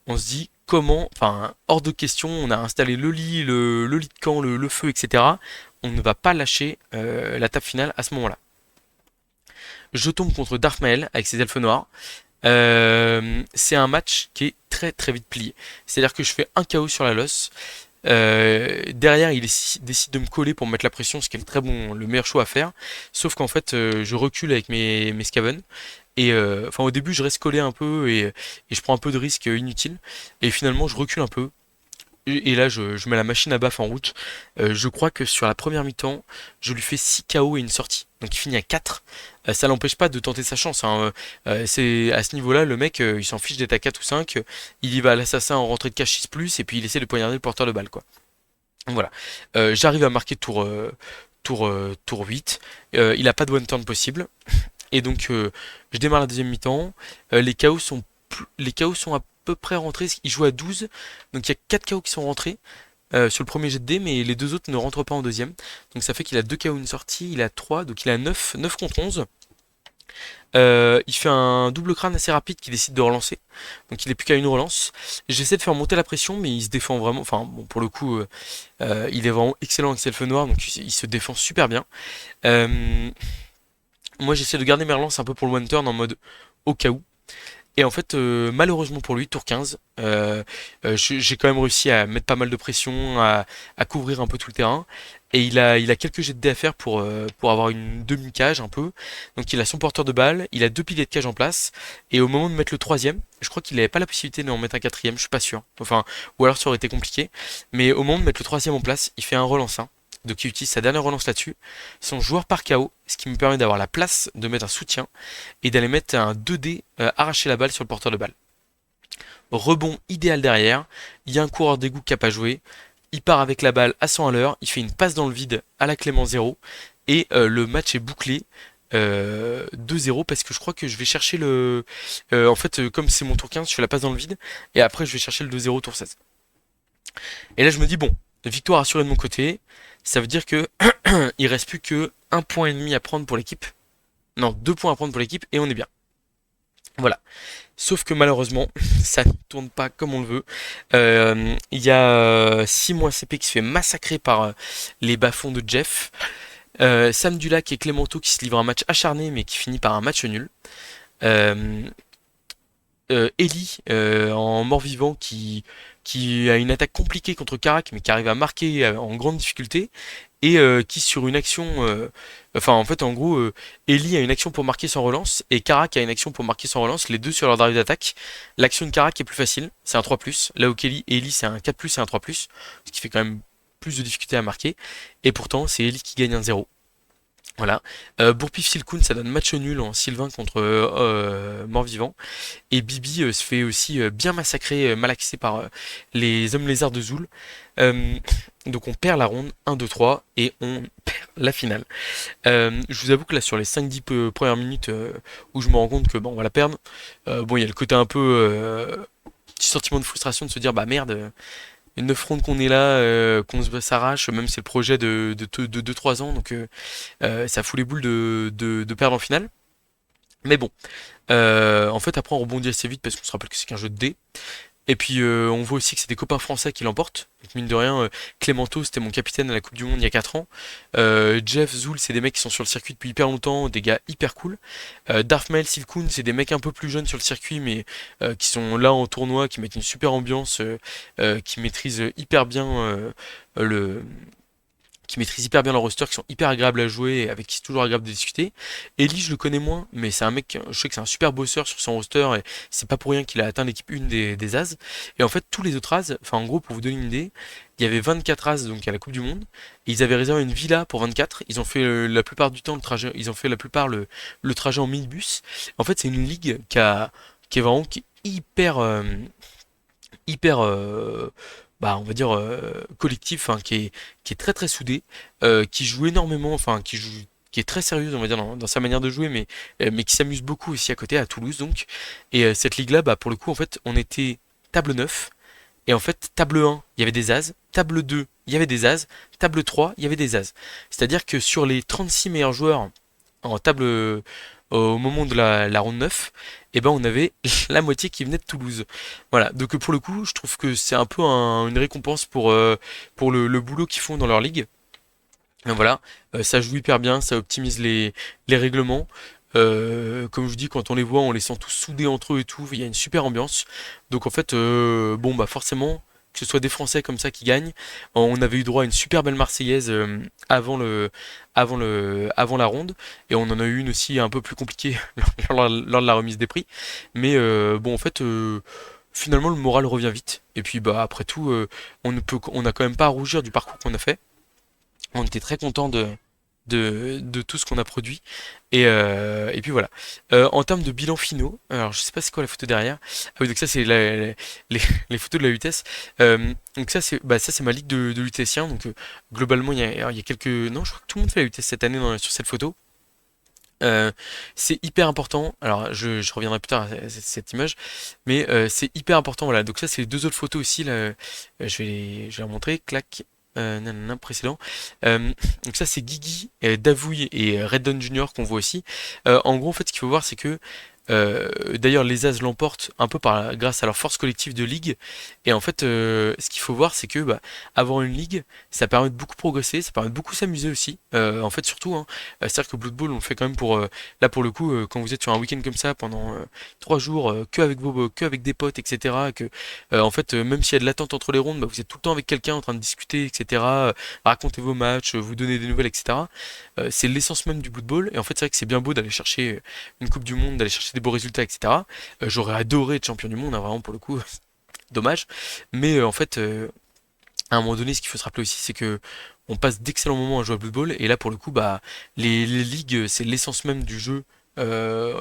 S1: on se dit comment, enfin hors de question, on a installé le lit de camp, le feu, etc. On ne va pas lâcher la table finale à ce moment-là. Je tombe contre Darth Mael avec ses elfes noirs. C'est un match qui est très très vite plié. C'est-à-dire que je fais un KO sur la loss. Derrière, décide de me coller pour me mettre la pression, ce qui est le meilleur choix à faire. Sauf qu'en fait, je recule avec mes Skaven. Et enfin, au début, je reste collé un peu et je prends un peu de risque inutile. Et finalement, je recule un peu. Et là, je mets la machine à baf en route. Je crois que sur la première mi-temps, je lui fais 6 KO et une sortie. Donc il finit à 4. Ça l'empêche pas de tenter sa chance, hein. C'est à ce niveau-là, le mec, il s'en fiche d'être à 4 ou 5. Il y va à l'assassin en rentrée de cache 6+, et puis il essaie de poignarder le porteur de balle, quoi. Donc voilà. J'arrive à marquer tour 8. Il a pas de one turn possible. Et donc, je démarre la deuxième mi-temps. Les KO sont à peu près rentrés. Il joue à 12. Donc, il y a 4 KO qui sont rentrés. sur le premier jet de dés, mais les deux autres ne rentrent pas en deuxième. Donc ça fait qu'il a 2 KO une sortie, il a 3, donc il a 9 contre 11. Il fait un double crâne assez rapide qui décide de relancer. Donc il est plus qu'à une relance. J'essaie de faire monter la pression, mais il se défend vraiment. Enfin, bon, pour le coup, il est vraiment excellent avec Elfe Noir, donc il se défend super bien. Euh, Moi, j'essaie de garder mes relances un peu pour le one turn en mode au cas où. Et en fait, malheureusement pour lui, tour 15, j'ai quand même réussi à mettre pas mal de pression, à couvrir un peu tout le terrain. Et il a quelques jets de dés à faire pour avoir une demi-cage un peu. Donc il a son porteur de balle, il a 2 piliers de cage en place. Et au moment de mettre le troisième, je crois qu'il n'avait pas la possibilité d'en mettre un quatrième, je suis pas sûr. Enfin, ou alors ça aurait été compliqué. Mais au moment de mettre le troisième en place, il fait un relance 1. Donc il utilise sa dernière relance là-dessus. Son joueur par KO, ce qui me permet d'avoir la place de mettre un soutien et d'aller mettre un 2D arracher la balle sur le porteur de balle. Rebond idéal derrière, il y a un coureur d'égout qui n'a pas joué, il part avec la balle à 100 à l'heure, il fait une passe dans le vide à la Clément 0 et le match est bouclé. 2-0 parce que je crois que je vais chercher le... en fait, comme c'est mon tour 15, je fais la passe dans le vide et après je vais chercher le 2-0 tour 16. Et là je me dis bon, victoire assurée de mon côté, ça veut dire que il reste plus que 1,5 point à prendre pour l'équipe. Non, 2 points à prendre pour l'équipe et on est bien. Voilà. Sauf que malheureusement, ça ne tourne pas comme on le veut. Il y a 6 mois CP qui se fait massacrer par les bas-fonds de Jeff. Sam Dulac et Clémentot qui se livrent un match acharné mais qui finit par un match nul. Euh, Ellie en mort-vivant qui a une attaque compliquée contre Karak mais qui arrive à marquer en grande difficulté et qui sur une action enfin en fait en gros Ellie a une action pour marquer sans relance et Karak a une action pour marquer sans relance, les deux sur leur drive d'attaque. L'action de Karak est plus facile, c'est un 3+, là où Kelly et Ellie c'est un 4+ et un 3+, ce qui fait quand même plus de difficulté à marquer et pourtant c'est Ellie qui gagne un 0. Voilà. Bourpif Silkoun, ça donne match nul en Sylvain contre Mort-Vivant. Et Bibi se fait aussi bien massacrer, malaxé par les hommes lézards de Zoul. Euh, donc on perd la ronde 1, 2, 3 et on perd la finale. Je vous avoue que là sur les 5-10 premières minutes où je me rends compte que bon, on va la perdre, bon il y a le côté un peu petit sentiment de frustration de se dire bah merde, 9 rondes qu'on est là, qu'on s'arrache, même c'est le projet de 2-3 ans, donc ça fout les boules de perdre en finale. Mais bon, en fait après on rebondit assez vite parce qu'on se rappelle que c'est qu'un jeu de dés. Et puis on voit aussi que c'est des copains français qui l'emportent. Donc mine de rien, Clémentot c'était mon capitaine à la Coupe du Monde il y a 4 ans. Jeff, Zoul c'est des mecs qui sont sur le circuit depuis hyper longtemps, des gars hyper cool. Darthmael, Silkoun c'est des mecs un peu plus jeunes sur le circuit mais qui sont là en tournoi, qui mettent une super ambiance, qui maîtrisent hyper bien le qui maîtrisent hyper bien leur roster, qui sont hyper agréables à jouer et avec qui c'est toujours agréable de discuter. Ellie, je le connais moins, mais c'est un mec, je sais que c'est un super bosseur sur son roster et c'est pas pour rien qu'il a atteint l'équipe 1 des As. Et en fait, tous les autres As, enfin en gros, pour vous donner une idée, il y avait 24 As donc à la Coupe du Monde et ils avaient réservé une villa pour 24. Ils ont fait la plupart du temps le trajet, ils ont fait la plupart le trajet en minibus. En fait, c'est une ligue qui est vraiment hyper, hyper bah, on va dire collectif, hein, qui est très très soudé, qui joue énormément, enfin qui est très sérieuse, on va dire, dans sa manière de jouer, mais qui s'amuse beaucoup aussi à côté, à Toulouse donc. Et cette ligue-là, bah, pour le coup, en fait, on était table 9, et en fait, table 1, il y avait des As, table 2, il y avait des As, table 3, il y avait des As. C'est-à-dire que sur les 36 meilleurs joueurs en table au moment de la ronde 9, et ben on avait la moitié qui venait de Toulouse. Voilà, donc pour le coup, je trouve que c'est un peu une récompense pour le boulot qu'ils font dans leur ligue. Et voilà, ça joue hyper bien, ça optimise les règlements. Comme je vous dis, quand on les voit, on les sent tous soudés entre eux et tout, il y a une super ambiance. Donc en fait, bon bah forcément, que ce soit des Français comme ça qui gagnent, on avait eu droit à une super belle Marseillaise avant la ronde, et on en a eu une aussi un peu plus compliquée lors de la remise des prix. Mais bon en fait, finalement le moral revient vite. Et puis bah après tout, on a quand même pas à rougir du parcours qu'on a fait. On était très content de tout ce qu'on a produit. Et puis voilà. En termes de bilan finaux, alors je sais pas c'est quoi la photo derrière. Ah oui, donc ça c'est les photos de la UTS. Donc ça c'est ma ligue de l'UTSien. Donc globalement il y a quelques... Non, je crois que tout le monde fait la UTS cette année sur cette photo. Euh, c'est hyper important. Alors, je reviendrai plus tard à cette image, mais c'est hyper important. Voilà. Donc ça, c'est les deux autres photos aussi. Là, je vais les montrer. Clac. Nanana, précédent. Donc ça, c'est Guigui, Davouille et Redon Junior qu'on voit aussi. En gros, en fait, ce qu'il faut voir, c'est que d'ailleurs, les As l'emportent un peu grâce à leur force collective de ligue. Et en fait, ce qu'il faut voir, c'est que bah, avoir une ligue, ça permet de beaucoup progresser, ça permet de beaucoup s'amuser aussi. En fait, surtout, hein, c'est-à-dire que Blood Bowl, on le fait quand même pour, là pour le coup, quand vous êtes sur un week-end comme ça pendant 3 jours, que avec des potes, etc. Que, en fait, même s'il y a de l'attente entre les rondes, bah, vous êtes tout le temps avec quelqu'un en train de discuter, etc. Raconter vos matchs, vous donner des nouvelles, etc. C'est l'essence même du Blood Bowl. Et en fait, c'est vrai que c'est bien beau d'aller chercher une Coupe du Monde, d'aller chercher des beaux résultats, etc. J'aurais adoré être champion du monde, hein, vraiment pour le coup, dommage. Mais en fait, à un moment donné, ce qu'il faut se rappeler aussi, c'est que on passe d'excellents moments à jouer à Blood Bowl, et là pour le coup, bah, les ligues, c'est l'essence même du jeu.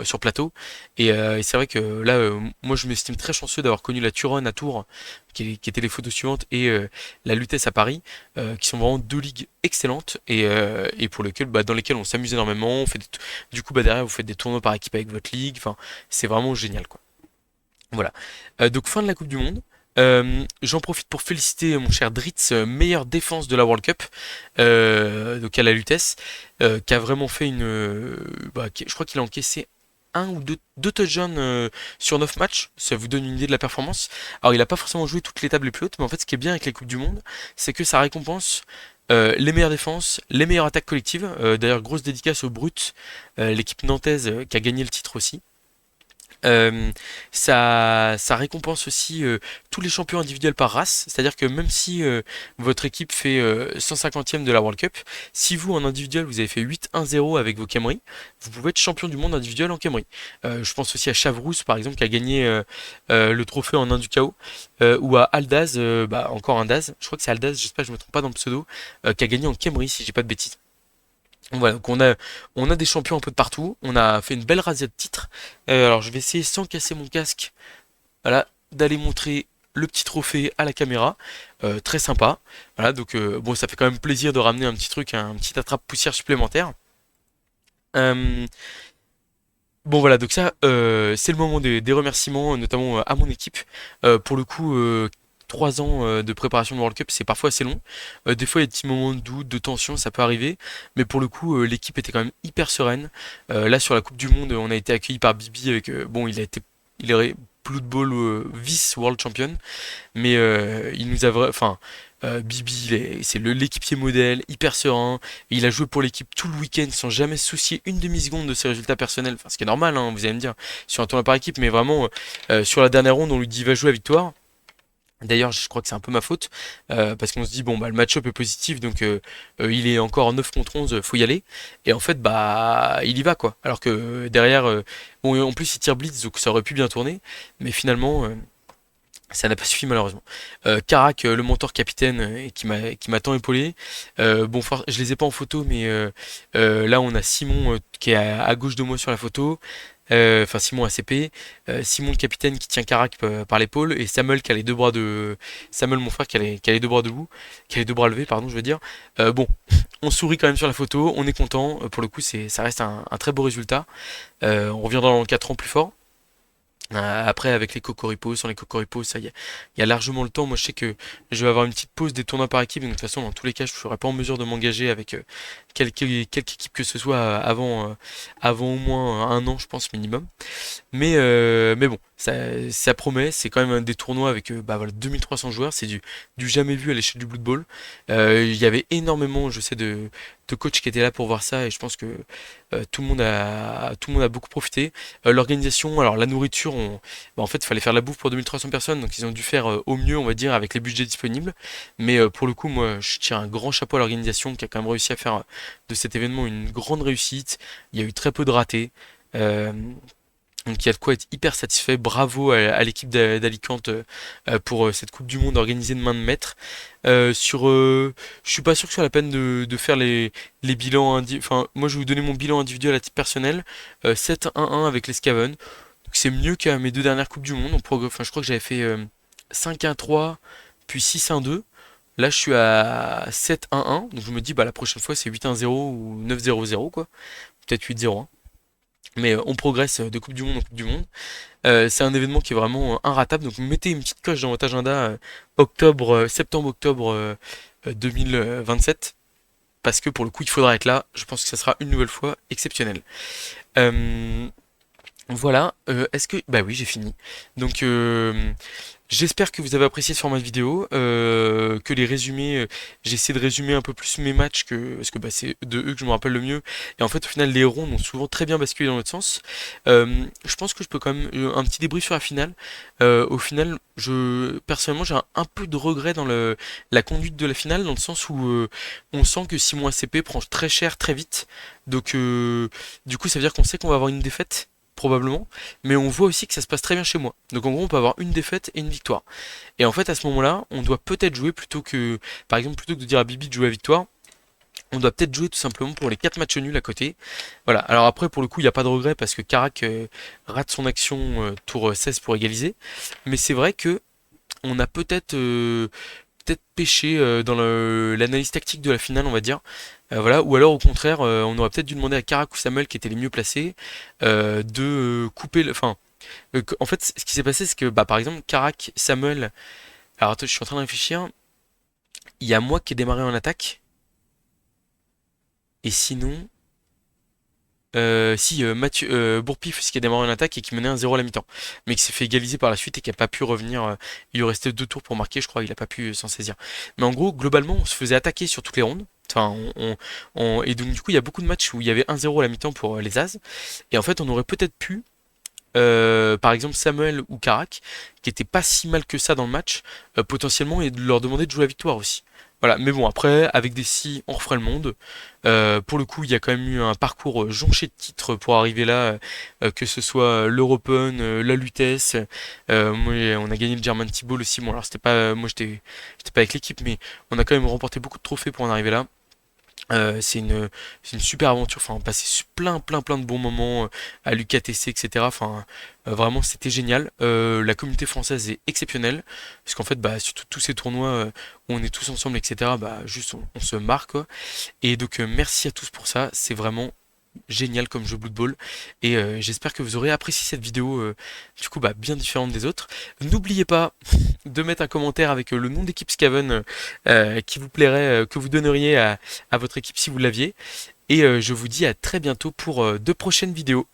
S1: Sur plateau et c'est vrai que là moi je m'estime très chanceux d'avoir connu la Turon à Tours qui étaient les photos suivantes et la Lutèce à Paris qui sont vraiment deux ligues excellentes et pour lesquelles bah, dans lesquelles on s'amuse énormément du coup bah derrière vous faites des tournois par équipe avec votre ligue enfin c'est vraiment génial quoi. Voilà. Donc fin de la Coupe du Monde. J'en profite pour féliciter mon cher Dritz, meilleure défense de la World Cup, donc à la Lutèce, qui a vraiment fait je crois qu'il a encaissé un ou deux touchdowns sur 9 matchs, ça vous donne une idée de la performance. Alors il n'a pas forcément joué toutes les tables les plus hautes, mais en fait ce qui est bien avec les Coupes du Monde, c'est que ça récompense les meilleures défenses, les meilleures attaques collectives. D'ailleurs grosse dédicace au Brut, l'équipe nantaise qui a gagné le titre aussi. Ça récompense aussi tous les champions individuels par race, c'est-à-dire que même si votre équipe fait 150e de la World Cup, si vous en individuel vous avez fait 8-1-0 avec vos Camry, vous pouvez être champion du monde individuel en Camry. Je pense aussi à Chavrousse par exemple qui a gagné le trophée en Inde du chaos, ou à Aldaz, bah, encore un Daz, je crois que c'est Aldaz, j'espère que je me trompe pas dans le pseudo, qui a gagné en Camry si j'ai pas de bêtises. Voilà, donc on a des champions un peu de partout. On a fait une belle razzia de titres. Alors je vais essayer sans casser mon casque, voilà, d'aller montrer le petit trophée à la caméra. Très sympa. Voilà, donc bon, ça fait quand même plaisir de ramener un petit truc, un petit attrape-poussière supplémentaire. Euh, Bon voilà, donc ça, c'est le moment des remerciements, notamment à mon équipe. Pour le coup, 3 ans de préparation de World Cup, c'est parfois assez long. Des fois, il y a des petits moments de doute, de tension, ça peut arriver. Mais pour le coup, l'équipe était quand même hyper sereine. Là, sur la Coupe du Monde, on a été accueilli par Bibi avec, bon, il est Blood Bowl vice World Champion. Mais il nous a enfin Bibi, c'est l'équipier modèle, hyper serein. Et il a joué pour l'équipe tout le week-end sans jamais se soucier une demi-seconde de ses résultats personnels. Enfin, ce qui est normal, hein, vous allez me dire, sur un tournoi par équipe, mais vraiment, sur la dernière ronde, on lui dit va jouer la victoire. D'ailleurs, je crois que c'est un peu ma faute, parce qu'on se dit, bon, bah, le match-up est positif, donc il est encore en 9 contre 11, faut y aller. Et en fait, bah, il y va, quoi. Alors que derrière, bon, en plus, il tire blitz, donc ça aurait pu bien tourner, mais finalement, ça n'a pas suffi malheureusement. Carac, le mentor capitaine, qui m'a tant épaulé. Bon, je les ai pas en photo, mais là on a Simon qui est à gauche de moi sur la photo. Enfin Simon ACP, Simon le capitaine qui tient Carac par l'épaule et Samuel qui a les deux bras de Samuel mon frère qui a les deux bras debout, qui a les deux bras levés pardon je veux dire. Bon, on sourit quand même sur la photo, on est content. Pour le coup ça reste un très beau résultat. On reviendra dans 4 ans plus fort. Après, avec les Cocoripo, sans les Cocoripo, ça, il y a largement le temps. Moi, je sais que je vais avoir une petite pause des tournois par équipe. Donc, de toute façon, dans tous les cas, je ne serai pas en mesure de m'engager avec quelque équipe que ce soit avant au moins un an, je pense, minimum. Mais bon, ça promet. C'est quand même des tournois avec bah, voilà, 2300 joueurs. C'est du jamais vu à l'échelle du Blood Bowl. Il y avait énormément, je sais, de coachs qui étaient là pour voir ça. Et je pense que tout le monde a beaucoup profité. L'organisation, alors la nourriture, bah, en fait, il fallait faire la bouffe pour 2300 personnes. Donc, ils ont dû faire au mieux, on va dire, avec les budgets disponibles. Mais pour le coup, moi, je tire un grand chapeau à l'organisation qui a quand même réussi à faire de cet événement une grande réussite. Il y a eu très peu de ratés. Euh, donc il y a de quoi être hyper satisfait. Bravo à l'équipe d'Alicante pour cette Coupe du Monde organisée de main de maître. Je suis pas sûr que ce soit la peine de faire les bilans enfin moi je vais vous donner mon bilan individuel à titre personnel. 7-1-1 avec les Scaven. Donc c'est mieux qu'à mes deux dernières Coupes du Monde. Enfin je crois que j'avais fait 5-1-3 puis 6-1-2. Là je suis à 7-1-1. Donc je me dis bah la prochaine fois c'est 8-1-0 ou 9-0-0 quoi. Peut-être 8-0. Mais on progresse de Coupe du Monde en Coupe du Monde. C'est un événement qui est vraiment inratable, donc mettez une petite coche dans votre agenda septembre-octobre 2027, parce que pour le coup il faudra être là, je pense que ça sera une nouvelle fois exceptionnel. Euh, voilà, est-ce que... Bah oui, j'ai fini. Donc, j'espère que vous avez apprécié ce format de vidéo, que les résumés, j'essaie de résumer un peu plus mes matchs, parce que bah, c'est de eux que je me rappelle le mieux. Et en fait, au final, les rondes ont souvent très bien basculé dans l'autre sens. Je pense que je peux quand même... un petit débrief sur la finale. Au final, personnellement, j'ai un peu de regret dans la conduite de la finale, dans le sens où on sent que Simon ACP prend très cher très vite. Donc, du coup, ça veut dire qu'on sait qu'on va avoir une défaite probablement, mais on voit aussi que ça se passe très bien chez moi. Donc en gros, on peut avoir une défaite et une victoire. Et en fait, à ce moment-là, on doit peut-être jouer plutôt que, par exemple, plutôt que de dire à Bibi de jouer la victoire, on doit peut-être jouer tout simplement pour les 4 matchs nuls à côté. Voilà. Alors après, pour le coup, il n'y a pas de regret parce que Karak rate son action tour 16 pour égaliser. Mais c'est vrai que on a peut-être pêché dans l'analyse tactique de la finale, on va dire. Voilà, ou alors au contraire, on aurait peut-être dû demander à Karak ou Samuel, qui étaient les mieux placés, de couper enfin, en fait, ce qui s'est passé, c'est que, bah, par exemple, Karak, Samuel, alors attends, je suis en train de réfléchir, il y a moi qui ai démarré en attaque, et sinon, si, Mathieu, Bourpif, ce qui a démarré en attaque et qui menait 1-0 à la mi-temps, mais qui s'est fait égaliser par la suite et qui a pas pu revenir. Il lui restait 2 tours pour marquer, je crois, il a pas pu s'en saisir. Mais en gros, globalement, on se faisait attaquer sur toutes les rondes. Enfin, et donc du coup, il y a beaucoup de matchs où il y avait 1-0 à la mi-temps pour les As. Et en fait, on aurait peut-être pu, par exemple, Samuel ou Karak, qui étaient pas si mal que ça dans le match, potentiellement, et de leur demander de jouer la victoire aussi. Voilà, mais bon, après, avec des si, on referait le monde. Pour le coup, il y a quand même eu un parcours jonché de titres pour arriver là, que ce soit l'Europen, la Lutèce. Moi, on a gagné le German T-Ball aussi. Bon, alors c'était pas, moi j'étais pas avec l'équipe, mais on a quand même remporté beaucoup de trophées pour en arriver là. C'est une super aventure. Enfin, on passait plein de bons moments à l'UKTC, etc. Enfin, vraiment, c'était génial. La communauté française est exceptionnelle. Parce qu'en fait, bah, sur tous ces tournois où on est tous ensemble, etc., bah, juste on se marre, quoi. Et donc, merci à tous pour ça. C'est vraiment génial comme jeu Blood Bowl. Et j'espère que vous aurez apprécié cette vidéo, du coup, bah, bien différente des autres. N'oubliez pas de mettre un commentaire avec le nom d'équipe Skaven qui vous plairait, que vous donneriez à votre équipe si vous l'aviez. Et je vous dis à très bientôt pour de prochaines vidéos.